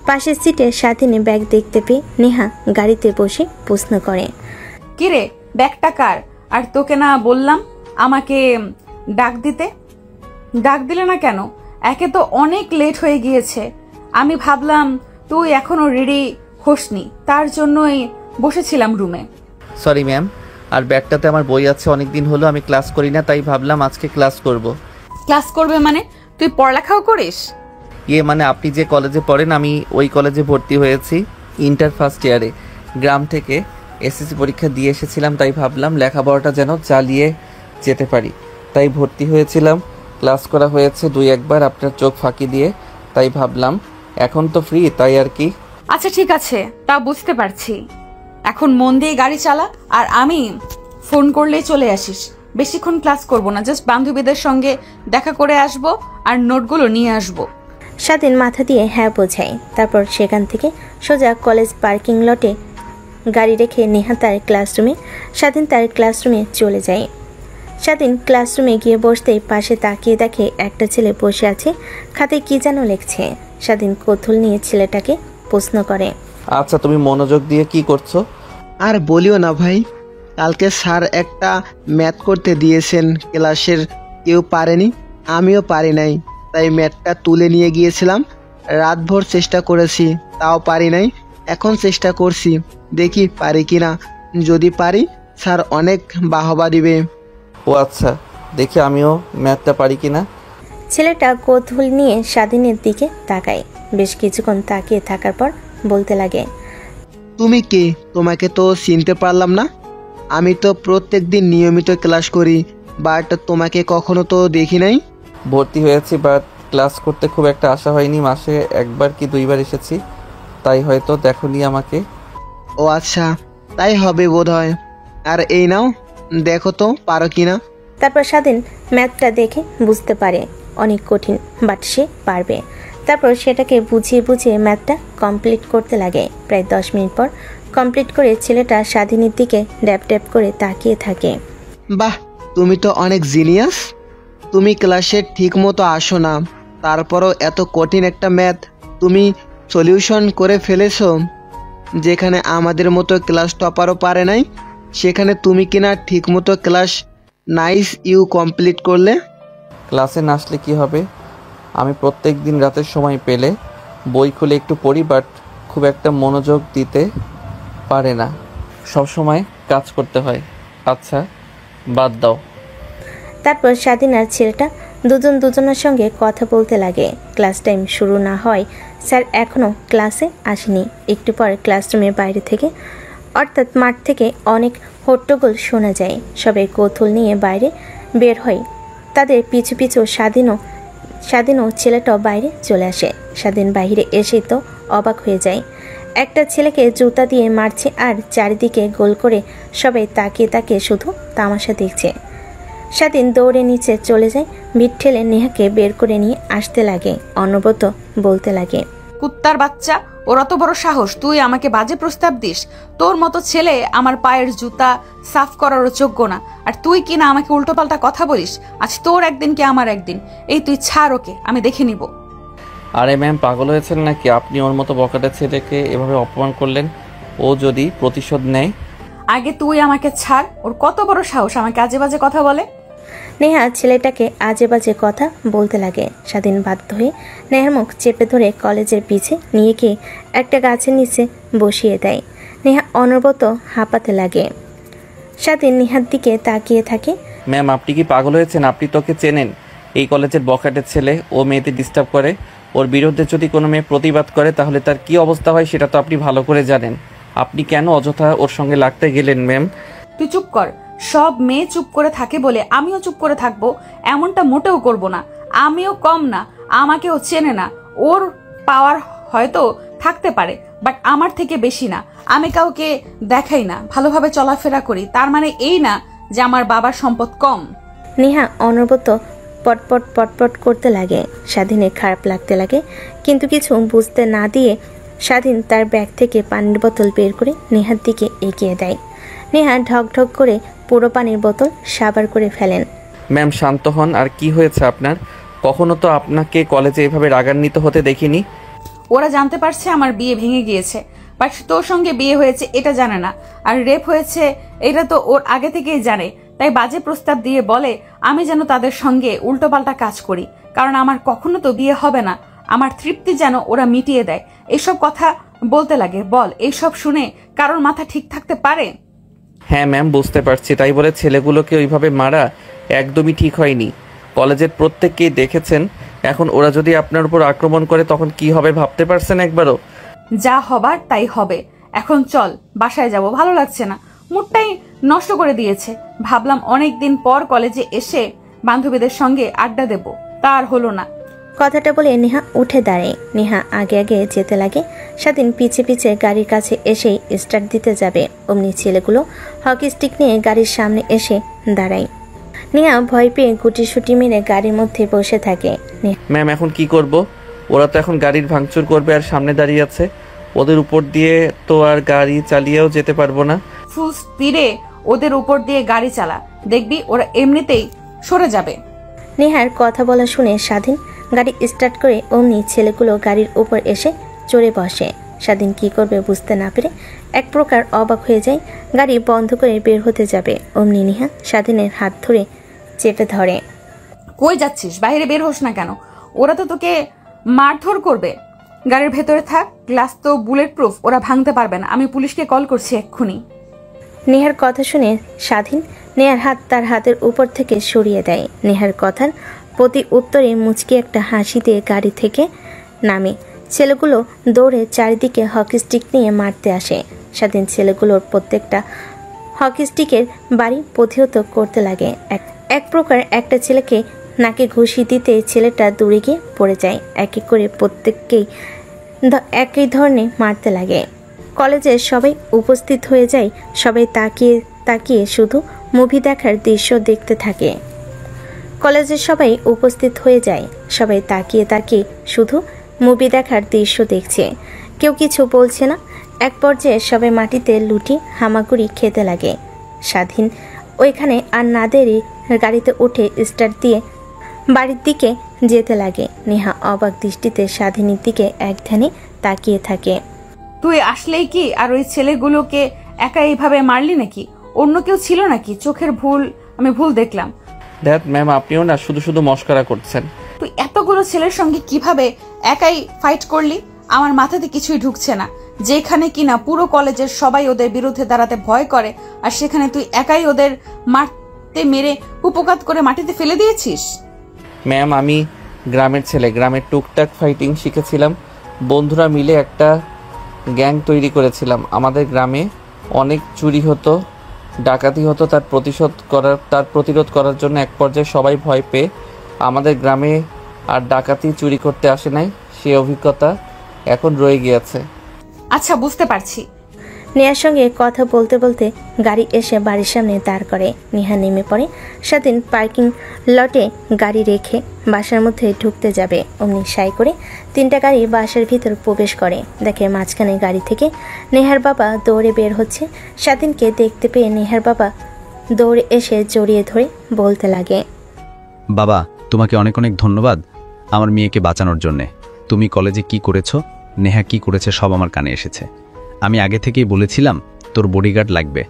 পাশের সিটে স্বাধীনে ব্যাগ দেখতে পেয়ে নেহা গাড়িতে বসে প্রশ্ন করে। কিরে ব্যাগটা কার? আর তোকে না বললাম আমাকে ডাক দিতে? ডাক দিলে না কেন? একে তো অনেক লেট হয়ে গিয়েছে। আমি ভাবলাম তুই এখনো রেডি হোসনি, তার জন্যই বসেছিলাম রুমে। সরি ম্যাম, আর ব্যাগটাতে আমার বই আছে, অনেক দিন হলো আমি ক্লাস করি না, তাই ভাবলাম আজকে ক্লাস করব। ক্লাস করবে মানে? তুই পড়ালেখাও করিস? মানে আপনি যে কলেজে পড়েন, আমি ওই কলেজে ভর্তি হয়েছি ইন্টার ফার্স্ট ইয়ারে। গ্রাম থেকে এসএসসি পরীক্ষা দিয়ে এসেছিলাম, তাই ভাবলাম লেখাপড়াটা যেন চালিয়ে যেতে পারি, তাই ভর্তি হয়েছিলাম। ক্লাস করা হয়েছে 2-1 বার আপনার চোখ ফাঁকি দিয়ে, তাই ভাবলাম এখন তো ফ্রি, তাই আর কি। আচ্ছা ঠিক আছে, তা বুঝতে পারছি। এখন মন দিয়ে গাড়ি চালা, আর আমি ফোন করলেই চলে আসিস। বেশিক্ষণ ক্লাস করব না, জাস্ট বান্ধবীদের সঙ্গে দেখা করে আসব আর নোটগুলো নিয়ে আসব। স্বাধীন মাথা দিয়ে হ্যাঁ বোঝায়। তারপর সেখান থেকে সোজা কলেজ পার্কিং লটে গাড়ি রেখে নেহা তার ক্লাসরুমে, স্বাধীন তার ক্লাসরুমে চলে যায়। স্বাধীন ক্লাসরুমে গিয়ে বসতেই পাশে তাকিয়ে দেখে একটা ছেলে বসে আছে, খাতে কি যেন লিখছে। স্বাধীন কৌতূহল নিয়ে ছেলেটাকে প্রশ্ন করে। আচ্ছা, তুমি মনোযোগ দিয়ে কি করছো? আর বলিও না ভাই, কালকে স্যার একটা ম্যাথ করতে দিয়েছেন, ক্লাসের কেউ পারেনি, আমিও পারি নাই, তাই ম্যাথটা তুলে নিয়ে গিয়েছিলাম। রাতভর চেষ্টা করেছি, তাও পারি নাই। এখন চেষ্টা করছি, দেখি পারি কিনা। যদি পারি স্যার অনেক বাহবা দিবে। ও আচ্ছা, দেখি আমিও ম্যাথটা পারি কিনা। ছেলেটা কৌতূহল নিয়ে স্বাধীনের দিকে তাকায়। বেশ কিছুক্ষণ তাকিয়ে থাকার পর বলতে লাগে, তুমি কে? তোমাকে তো চিনতে পারলাম না। আমি তো প্রত্যেক দিন নিয়মিত ক্লাস করি, বাট তোমাকে কখনো তো দেখি নাই। ভর্তি হয়েছি, বাট ক্লাস করতে খুব একটা আশা হয়নি। মাসে 1 বার কি 2 বার এসেছি, তাই হয়তো দেখোনি আমাকে। ও আচ্ছা, তাই হবে বোধ হয়। আর এই নাও, দেখো তো পারো কিনা। তারপর স্বাধীন ম্যাথটা দেখে বুঝতে পারে অনেক কঠিন, বাট সে পারবে। তারপর সেটাকে বুঝিয়ে বুঝিয়ে ম্যাথটা কমপ্লিট করতে লাগে। প্রায় 10 মিনিট পর কমপ্লিট করে ছেলেটা স্বাধীনের দিকে ড্যাপ ড্যাপ করে তাকিয়ে থাকে। বাহ, তুমি তো অনেক জিনিয়াস। তুমি ক্লাসে ঠিক মতো আসো না, তারপরও এত কঠিন একটা ম্যাথ তুমি সলিউশন করে ফেলেছো। যেখানে আমাদের মতো ক্লাস টপারও পারে নাই, সেখানে তুমি কিনা ঠিক মতো ক্লাস নাইস ইউ কমপ্লিট করলে। ক্লাসে না আসলে কি হবে? আমি প্রত্যেক দিন রাতের সময় পেলে বই খুলে একটু পড়ি, বাট খুব একটা মনোযোগ দিতে পারে না, সব সময় কাজ করতে হয়। আচ্ছা বাদ দাও। তারপর স্বাধীন আর ছেলেটা দুজনের সঙ্গে কথা বলতে লাগে। ক্লাস টাইম শুরু না হয় স্যার এখনও ক্লাসে আসেনি। একটু পর ক্লাসরুমের বাইরে থেকে অর্থাৎ মাঠ থেকে অনেক হট্টগোল শোনা যায়। সবাই কৌতূহল নিয়ে বাইরে বের হয়। তাদের পিছু পিছু স্বাধীনও ছেলেটাও বাইরে চলে আসে। স্বাধীন বাইরে এসেই তো অবাক হয়ে যায়। একটা ছেলেকে জুতা দিয়ে মারছে আর চারিদিকে গোল করে সবাই তাকিয়ে তাকিয়ে শুধু তামাশা দেখছে। স্বাধীন দৌড়ে নিচে চলে যায়, ভিড় ঠেলে নেহাকে বের করে নিয়ে আসতে লাগে। অনবরত বলতে লাগে, কুত্তার বাচ্চা, ওর অত বড় সাহস, তুই আমাকে বাজে প্রস্তাব দিস? তোর মতো ছেলে আমার পায়ের জুতা সাফ করারও যোগ্য না, আর তুই কিনা আমাকে উল্টোপাল্টা কথা বলিস। আজ তোর একদিন কি আমার একদিন। এই তুই ছাড় ওকে, আমি দেখে নিব। আরে ম্যাম, পাগল হয়েছেন নাকি? আপনি ওর মতো বকাটে ছেলেকে এভাবে অপমান করলেন, ও যদি প্রতিশোধ নেয়। আগে তুই আমাকে ছাড়, ওর কত বড় সাহস আমাকে আজে বাজে কথা বলে। নেহা ছেলেটাকে আজে বাজে কথা বলতে লাগে। স্বাধীন বাধ্য হয়ে নেহার মুখ চেপে ধরে কলেজের পিছে নিয়ে গিয়ে একটা গাছের নিচে বসিয়ে দেয়। নেহা অনবরত হাঁপাতে লাগে। স্বাধীন নেহার দিকে তাকিয়ে থাকে। ম্যাম, আপনি কি পাগল হয়েছেন? আপনি তোকে চেনেন? এই কলেজের বকাটের ছেলে, ও মেয়েদের ডিস্টার্ব করে। ওর বিরুদ্ধে যদি কোনো মেয়ে প্রতিবাদ করে তাহলে তার কি অবস্থা হয় সেটা তো আপনি ভালো করে জানেন। আপনি কেন অযথা ওর সঙ্গে লাগতে গেলেন ম্যাম? তুই চুপ কর। সব মেয়ে চুপ করে থাকে বলে আমিও চুপ করে থাকবো এমনটা মোটেও করব না। আমিও কম না, আমাকেও চেনে না। ওর পাওয়ার হয়তো থাকতে পারে, বাট আমার থেকে বেশি না। আমি কাউকে দেখাই না, ভালোভাবে চলাফেরা করি, তার মানে এই না যে আমার বাবার সম্পদ কম। নেহা অনবরত পটপট পটপট করতে লাগে। স্বাধীনের খারাপ লাগতে লাগে, কিন্তু কিছু বুঝতে না দিয়ে স্বাধীন তার ব্যাগ থেকে পানির বোতল বের করে নেহার দিকে এগিয়ে দেয়। নেহা ঢক ঢক করে পুরো পানির বোতল সাবার করে ফেলেন। ম্যাম শান্ত হন। আর কি হয়েছে আপনার? কখনো তো আপনাকে কলেজে এভাবে রাগান্বিত হতে দেখিনি। ওরা জানতে পারছে আমার বিয়ে ভেঙে গিয়েছে, বাট তোর সঙ্গে বিয়ে হয়েছে এটা জানে না, আর রেপ হয়েছে এটা তো ওর আগে থেকেই জানে। তাই বাজে প্রস্তাব দিয়ে বলে আমি যেন তাদের সঙ্গে উল্টোপাল্টা কাজ করি, কারণ আমার কখনো তো বিয়ে হবে না, আমার তৃপ্তি যেন ওরা মিটিয়ে দেয়। এইসব কথা বলতে লাগে। বল, এইসব শুনে কারোর মাথা ঠিক থাকতে পারে? হ্যাঁ ম্যাম, বুঝতে পারছি। তাই বলে ছেলেগুলোকে ওইভাবে মারা একদমই ঠিক হয়নি। কলেজের প্রত্যেককেই দেখেছেন। এখন ওরা যদি আপনার উপর আক্রমণ করে তখন কি হবে ভাবতে পারছেন একবারও? যা হবার তাই হবে। এখন চল, বাসায় যাব, ভালো লাগছে না, মুডটাই নষ্ট করে দিয়েছে। ভাবলাম অনেক দিন পর কলেজে এসে বান্ধবীদের সঙ্গে আড্ডা দেব, তা আর হলো না। কথাটা বলে নেহা উঠে দাঁড়ায়। নেহা আগে আগে যেতে লাগে। স্বাধীন পিছে পিছে গাড়ির কাছে এসেই স্টার্ট দিতে যাবে, অমনি ছেলেগুলো হকি স্টিক নিয়ে গাড়ির সামনে এসে দাঁড়ায়। নেহা ভয় পেয়ে গুটিসুটি মেরে গাড়ির মধ্যে বসে থাকে। ম্যাম, এখন কি করব? ওরা তো এখন গাড়ির ভাঙচুর করবে আর সামনে দাঁড়িয়ে আছে। ওদের উপর দিয়ে তো আর গাড়ি চালিয়েও যেতে পারবো না। ফুল স্পিডে ওদের উপর দিয়ে গাড়ি চালা, দেখবি ওরা এমনিতেই সরে যাবে। নেহার কথা বলা শুনে স্বাধীন গাড়ি স্টার্ট করে অমনি ছেলেগুলো গাড়ির উপর এসে চড়ে বসে। স্বাধীন কি করবে বুঝতে না পেরে এক প্রকার অবাক হয়ে যায়। গাড়ি বন্ধ করে বের হতে যাবে, অমনি নেহা স্বাধীনের হাত ধরে চেপে ধরে। কই যাচ্ছিস? বাইরে বের হোস না কেন? ওরা তো তোকে মারধর করবে। গাড়ির ভেতরে থাক, গ্লাস তো বুলেট প্রুফ, ওরা ভাঙতে পারবে না। আমি পুলিশকে কল করছি এক্ষুনি। নেহার কথা শুনে স্বাধীন নেহার হাত তার হাতের উপর থেকে সরিয়ে দেয়। নেহার কথার প্রতি উত্তরে মুচকি একটা হাসি দিয়ে গাড়ি থেকে নামে। ছেলেগুলো দৌড়ে চারিদিকে হকি স্টিক নিয়ে মারতে আসে। স্বাধীন ছেলেগুলোর প্রত্যেকটা হকি স্টিকের বাড়ি প্রতিহত করতে লাগে। এক প্রকার একটা ছেলেকে নাকে ঘুষি দিতে ছেলেটা দূরে গিয়ে পড়ে যায়। এক এক করে প্রত্যেককেই একই ধরনের মারতে লাগে। কলেজের সবাই উপস্থিত হয়ে যায়। সবাই তাকিয়ে তাকিয়ে শুধু মুভি দেখার দৃশ্য দেখতে থাকে। কলেজের সবাই উপস্থিত হয়ে যায়। সবাই তাকিয়ে তাকিয়ে শুধু মুভি দেখার দৃশ্য দেখছে, কেউ কিছু বলছে না। এক পর্যায়ে সবাই মাটিতে লুটি হামাগুড়ি খেতে লাগে। স্বাধীন ওইখানে আর না দেরি গাড়িতে উঠে স্টার্ট দিয়ে বাড়ির দিকে যেতে লাগে। নেহা অবাক দৃষ্টিতে স্বাধীনের দিকে এক ধ্যানে তাকিয়ে থাকে। তুই আসলেই কি আর ওই ছেলেগুলোকে একা এইভাবে মারলি নাকি? অন্য কেউ ছিল নাকি? চোখের ভুল, আমি ভুল দেখলাম। দ্যাট ম্যাম, আপনিও না শুধু শুধু মস্করা করছেন। তুই এতগুলো ছেলের সঙ্গে কিভাবে একাই ফাইট করলি? আমার মাথাতে কিছুই ঢুকছে না। যেখানে কিনা পুরো কলেজের সবাই ওদের বিরুদ্ধে দাঁড়াতে ভয় করে, আর সেখানে তুই একাই ওদের মারতে মেরে উপকাত করে মাটিতে ফেলে দিয়েছিস। ম্যাম, আমি গ্রামের ছেলে, গ্রামের টুকটাক ফাইটিং শিখেছিলাম। বন্ধুরা মিলে একটা গ্যাং তৈরি করেছিলাম। আমাদের গ্রামে অনেক চুরি হতো, ডাকাতি হতো। তার প্রতিরোধ করার জন্য এক পর্যায়ে সবাই ভয় পেয়ে আমাদের গ্রামে আর ডাকাতি চুরি করতে আসে নাই। সেই অভিজ্ঞতা এখন রয়ে গিয়েছে। আচ্ছা, বুঝতে পারছি। নেহার সঙ্গে কথা বলতে বলতে গাড়ি এসে বাড়ির সামনে দাঁড় করে। নেহা নেমে পড়ে। স্বাধীন পার্কিং লটে গাড়ি রেখে বাসার মধ্যে ঢুকতে যাবে, অমনি সাই করে 3টা গাড়ি বাসার ভিতর প্রবেশ করে। দেখে মাঝখানে গাড়ি থেকে নেহার বাবা দৌড়ে বের হচ্ছে। স্বাধীনকে দেখতে পেয়ে নেহার বাবা দৌড়ে এসে জড়িয়ে ধরে বলতে লাগে, বাবা, তোমাকে অনেক অনেক ধন্যবাদ আমার মেয়েকে বাঁচানোর জন্যে। তুমি কলেজে কি করেছো, নেহা কি করেছে সব আমার কানে এসেছে। আমি আগে থেকেই বলেছিলাম তোর বডিগার্ড লাগবে,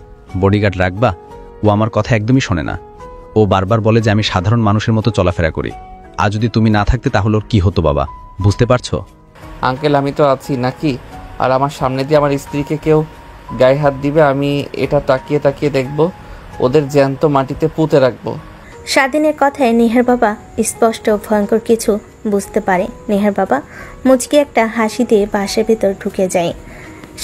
বডিগার্ড রাখবা। ও আমার কথা একদমই শোনে না। ও বারবার বলে যে আমি সাধারণ মানুষের মতো চলাফেরা করি। আর যদি তুমি না থাকতে তাহলে ওর কী হতো বাবা, বুঝতে পারছো? আঙ্কেল, আমি তো আছি নাকি? আর আমার সামনে দিয়ে আমার স্ত্রীকে কেউ গায়ে হাত দিবে, আমি এটা তাকিয়ে তাকিয়ে দেখব, ওদের জ্যান্ত মাটিতে পুঁতে রাখবো। স্বাধীনের কথায় নেহার বাবা স্পষ্ট ভয়ঙ্কর কিছু বুঝতে পারে। নেহার বাবা মুচকি একটা হাসি দিয়ে বাসার ভেতর ঢুকে যায়।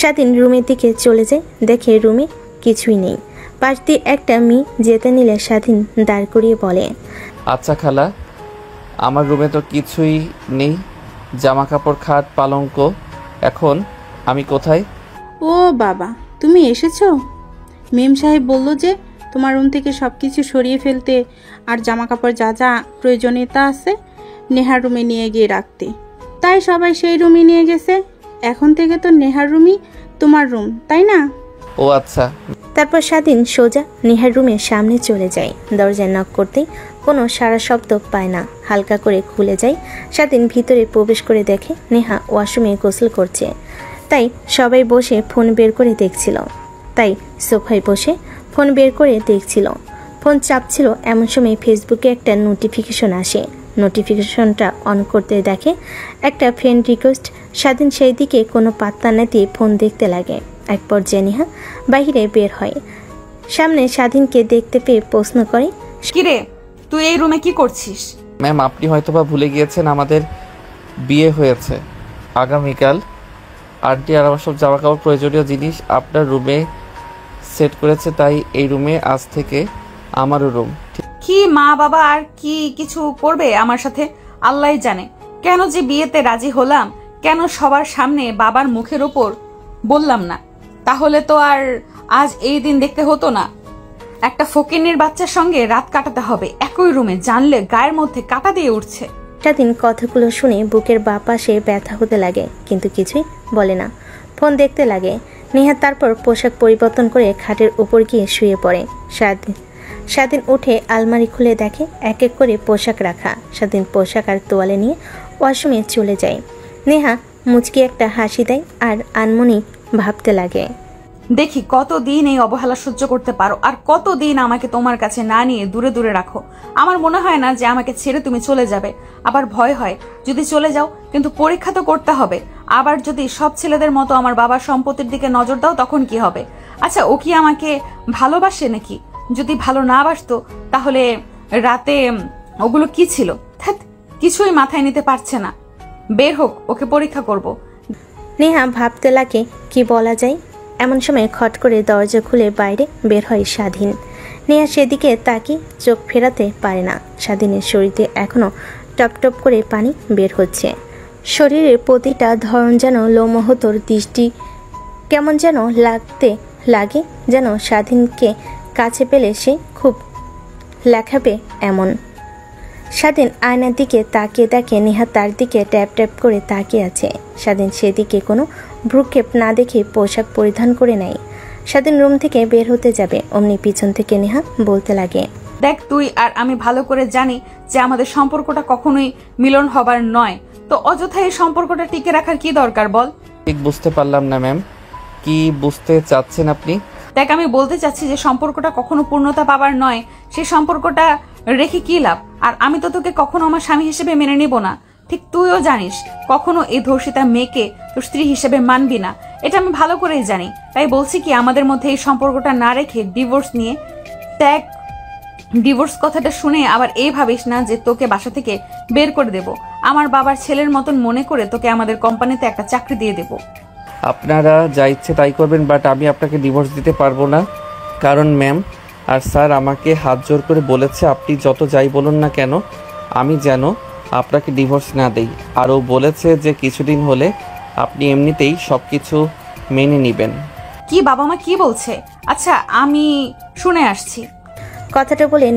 স্বাধীন রুমের দিকে চলে যায়, দেখে রুমে কিছুই নেই। পাশ দিয়ে একটা মেয়ে যেতে নিলে স্বাধীন দাঁড় করিয়ে বলে, আচ্ছা খালা, আমার রুমে তো কিছুই নেই, জামা কাপড়, খাট, পালঙ্ক। এখন আমি কোথায়? ও বাবা, তুমি এসেছো? মেম সাহেব বলল যে তোমার রুম থেকে সব কিছু সরিয়ে ফেলতে আর জামা কাপড় যা যা প্রয়োজনীয়তা আছে নেহার রুমে নিয়ে গিয়ে রাখতে। তাই সবাই সেই রুমে নিয়ে গেছে। এখন থেকে তো নেহার রুমই তোমার রুম, তাই না? ও ও আচ্ছা। তারপর স্বাধীন সোজা নেহার রুমের সামনে চলে যায়। দরজায় নক করতেই কোনো সারা শব্দ পায় না, হালকা করে খুলে যায়। স্বাধীন ভিতরে প্রবেশ করে দেখে নেহা ওয়াশরুমে গোসল করছে। তাই সবাই বসে ফোন বের করে দেখছিল। ফোন চাপছিল। এমন সময় ফেসবুকে একটা নোটিফিকেশন আসে। নোটিফিকেশনটা অন করতে দেখে একটা ফ্রেন্ড রিকোয়েস্ট। স্বাধীন সেই দিকে কোনো পাত্তা না দিয়ে ফোন দেখতে লাগে। এক পর্যায়ে নেহা বাহিরে বের হয়। সামনে স্বাধীনকে দেখতে পেয়ে প্রশ্ন করে, কিরে তুই এই রুমে কি করছিস? ম্যাম, আপনি হয়তোবা ভুলে গিয়েছেন আমাদের বিয়ে হয়েছে আগামীকাল। আন্টি আর আমার সব জামা কাপড় প্রয়োজনীয় জিনিস আপনার রুমে সেট করেছে, তাই এই রুমে আজ থেকে আমারও রুম। কি মা বাবা আর কি কিছু করবে আমার সাথে আল্লাহই জানে। কেন যে বিয়েতে রাজি হলাম, কেন সবার সামনে বাবার মুখের ওপর বললাম না, তাহলে তো আর আজ এই দিন দেখতে হতো না। একটা ফকিন্নির বাচ্চার সঙ্গে রাত কাটাতে হবে একই রুমে, জানলে গায়ের মধ্যে কাটা দিয়ে উঠছে। স্বাধীন কথাগুলো শুনে বুকের বাঁ পাশে ব্যথা হতে লাগে, কিন্তু কিছুই বলে না। ফোন দেখতে লাগে। নেহা তারপর পোশাক পরিবর্তন করে খাটের উপর গিয়ে শুয়ে পড়ে। স্বাধীন উঠে আলমারি খুলে দেখে এক এক করে পোশাক রাখা। স্বাধীন পোশাক আর তোয়ালে নিয়ে ওয়াশরুমে চলে যায়। নেহা মুচকি একটা হাসি দেয় আর আনমনি ভাবতে লাগে, দেখি কতদিন এই অবহেলা সহ্য করতে পারো, আর কতদিন আমাকে তোমার কাছে না নিয়ে দূরে দূরে রাখো। আমার মনে হয় না যে আমাকে ছেড়ে তুমি চলে যাবে, আবার ভয় হয় যদি চলে যাও, কিন্তু পরীক্ষা তো করতে হবে। আবার যদি সব ছেলেদের মতো আমার বাবার সম্পত্তির দিকে নজর দাও তখন কি হবে? আচ্ছা, ও কি আমাকে ভালোবাসে নাকি? যদি ভালো না বাসতো তাহলে রাতে ওগুলো কি ছিল? কিছুই মাথায় নিতে পারছে না। বের হোক, ওকে পরীক্ষা করব। নেহা ভাবতে লাগে কি বলা যায়। এমন সময় খট করে দরজা খুলে বাইরে বের হয় স্বাধীন। নেহা সেদিকে তাকিয়ে চোখ ফেরাতে পারে না। স্বাধীনের শরীরে এখনো টপ টপ করে পানি বের হচ্ছে। শরীরের প্রতিটা ধরন যেন লোমহতর, দৃষ্টি কেমন যেন লাগতে লাগে, যেন স্বাধীনকে কাছে পেলে সে খুব লেখাবে এমন। স্বাধীন আয়নার দিকে তাকিয়ে দেখে নেহা তার দিকে ট্যাপ ট্যাপ করে তাকিয়ে আছে। স্বাধীন সেদিকে কোনো ভ্রুক্ষেপ না দেখে পোশাক পরিধান করে নেয়। স্বাধীন রুম থেকে বের হতে যাবে, অমনি পিছন থেকে নেহা বলতে লাগে, দেখ, তুই আর আমি ভালো করে জানি যে আমাদের সম্পর্কটা কখনোই মিলন হবার নয়, তো অযথা এই সম্পর্কটা টিকে রাখার কি দরকার বল? ঠিক বুঝতে পারলাম না ম্যাম, কি বুঝতে চাচ্ছেন আপনি? দেখ, আমি বলতে চাচ্ছি যে সম্পর্কটা কখনো পূর্ণতা পাবার নয়, সেই সম্পর্কটা রেখে কি লাভ? আর আমি তো তোকে কখনো আমার স্বামী হিসেবে মেনে নিব না। ঠিক তুইও জানিস কখনো এই ধর্ষিতা মেয়েকে তোর স্ত্রী হিসেবে মানবি না, এটা আমি ভালো করেই জানি। তাই বলছি কি, আমাদের মধ্যে এই সম্পর্কটা না রেখে ডিভোর্স নিয়ে দেখ। ডিভোর্স কথাটা শুনে আবার এই ভাবিস না যে তোকে বাসা থেকে বের করে দেব। আমার বাবার ছেলের মতন মনে করে তোকে আমাদের কোম্পানিতে একটা চাকরি দিয়ে দেব। আপনারা যা ইচ্ছে তাই করবেন, বাট আমি আপনাকে ডিভোর্স দিতে পারবো না। কারণ ম্যাম আর স্যার আমাকে হাত জোর করে বলেছে আপনি যত যাই বলুন না কেন আমি যেন আপনাকে ডিভোর্স না দেই। আর ও বলেছে যে কিছুদিন হলে আপনি এমনিতেই সব কিছু মেনে নেবেন। কি বাবা মা কি বলছে? আচ্ছা, আমি শুনে আসছি। কথাটা বলে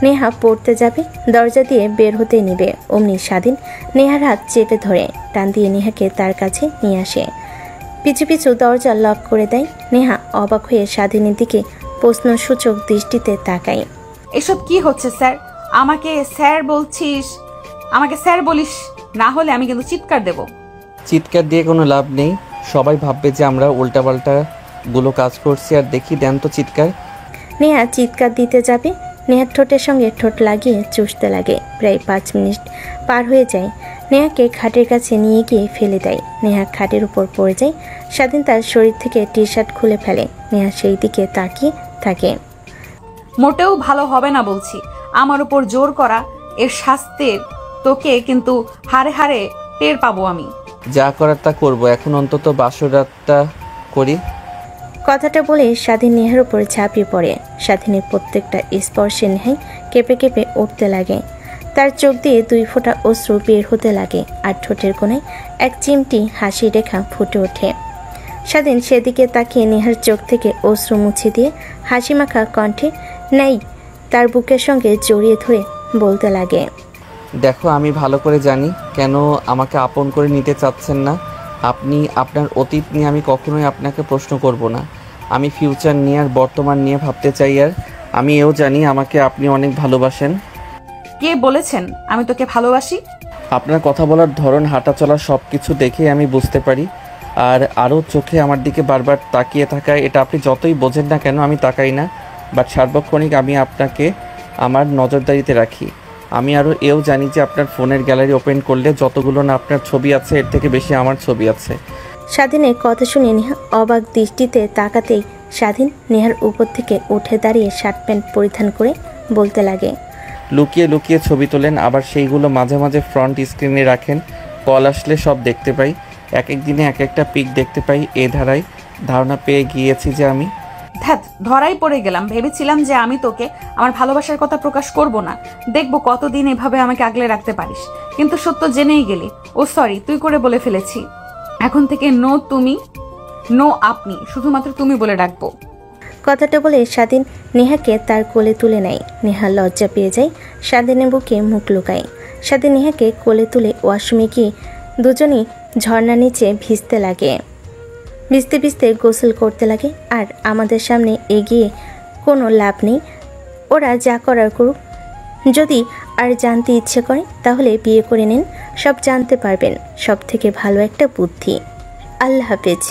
নেহা পড়তে যাবে, দরজা দিয়ে বের হতে নিবে, অমনি স্বাধীন নেহার হাত চেপে ধরে টান দিয়ে নেহাকে তার কাছে নিয়ে আসে। পিছু পিছু দরজা লক করে দেয়। নেহা অবাক হয়ে স্বাধীনের দিকে প্রশ্নসূচক দৃষ্টিতে তাকায়। এসব কি হচ্ছে স্যার? আমাকে স্যার বলছিস? আমাকে স্যার বলিস না হলে আমি কিন্তু চিৎকার দেব। চিৎকার দিয়ে কোনো লাভ নেই, সবাই ভাববে যে আমরা উল্টাপাল্টা গুলো কাজ করছি। আর দেখি দেন তো চিৎকার। নেহা চিৎকার দিতে যাবে, নেহার ঠোঁটের সঙ্গে ঠোঁট লাগিয়ে চুষতে লাগে। প্রায় 5 মিনিট পার হয়ে যায়। নেহাকে খাটের কাছে নিয়ে গিয়ে ফেলে দেয়। নেহা খাটের উপর পড়ে যায়। স্বাধীন তার শরীর থেকে টি শার্ট খুলে ফেলে। নেহা সেই দিকে তাকিয়ে থাকে। মোটেও ভালো হবে না বলছি। আমার উপর জোর করা এর শাস্তির তোকে কিন্তু হারে হারে টের পাবো আমি। যা করার তা করবো, এখন অন্তত বাসর রাতটা করি। কথাটা বলে স্বাধীন নেহার উপর ঝাঁপিয়ে পড়ে। স্বাধীনের প্রত্যেকটা স্পর্শে নেহাই কেঁপে কেঁপে উঠতে লাগে। তার চোখ দিয়ে 2 ফোঁটা অশ্রু বের হতে লাগে, আর ঠোঁটের কোণায় এক চিমটি হাসি রেখা ফুটে ওঠে। স্বাধীন সেদিকে তাকিয়ে নেহার চোখ থেকে অশ্রু মুছে দিয়ে হাসি মাখা কণ্ঠে নেই তার বুকের সঙ্গে জড়িয়ে ধরে বলতে লাগে, দেখো আমি ভালো করে জানি কেন আমাকে আপন করে নিতে চাচ্ছেন না। আপনি আপনার অতীত নিয়ে আমি কখনোই আপনাকে প্রশ্ন করব না। আমি ফিউচার নিয়ে আর বর্তমান নিয়ে ভাবতে চাই, আর আমি এও জানি আমাকে আপনি অনেক ভালোবাসেন। কে বলেছেন আমি তোকে ভালোবাসি? আপনার কথা বলার ধরন, হাঁটা চলা সব কিছু দেখে আমি বুঝতে পারি। আর আরও চোখে আমার দিকে বারবার তাকিয়ে থাকায়, এটা আপনি যতই বোঝেন না কেন আমি তাকাই না, বাট সার্বক্ষণিক আমি আপনাকে আমার নজরদারিতে রাখি। আমি আরও এও জানি যে আপনার ফোনের গ্যালারি ওপেন করলে যতগুলো না আপনার ছবি আছে, এর থেকে বেশি আমার ছবি আছে। স্বাধীনের কথা শুনে নেহা অবাক দৃষ্টিতে তাকাতেই স্বাধীন নেহার উপর থেকে উঠে দাঁড়িয়ে শার্ট প্যান্ট পরিধান করে বলতে লাগে, লুকিয়ে লুকিয়ে ছবি তোলেন, আবার সেইগুলো মাঝে মাঝে ফ্রন্ট স্ক্রিনে রাখেন। কল আসলে সব দেখতে পাই, এক এক দিনে এক একটা পিক দেখতে পাই। এ ধারায় ধারণা পেয়ে গিয়েছি যে আমি ধ্যাত ধরাই পড়ে গেলাম। ভেবেছিলাম যে আমি তোকে আমার ভালোবাসার কথা প্রকাশ করব না, দেখব কতদিন এভাবে আমাকে আগলে রাখতে পারিস, কিন্তু সত্য জেনেই গেলি। ও সরি, তুই করে বলে ফেলেছি। এখন থেকে নো তুমি, নো আপনি, শুধুমাত্র তুমি বলে ডাকবো। কথাটা বলে স্বাধীন নেহাকে তার কোলে তুলে নেয়। নেহা লজ্জা পেয়ে যায়, স্বাধীনের বুকে মুখ লুকায়। স্বাধীন নেহাকে কোলে তুলে ওয়াশরুমে গিয়ে দুজনই ঝর্ণা নিচে ভিজতে লাগে। ভিজতে ভিজতে গোসল করতে লাগে। আর আমাদের সামনে এগিয়ে কোনো লাভ নেই, ওরা যা করার করুক। যদি আর জানতে ইচ্ছে করে তাহলে বিয়ে করে নিন, সব জানতে পারবেন। সব থেকে ভালো একটা বুদ্ধি। আল্লাহ হাফেজ।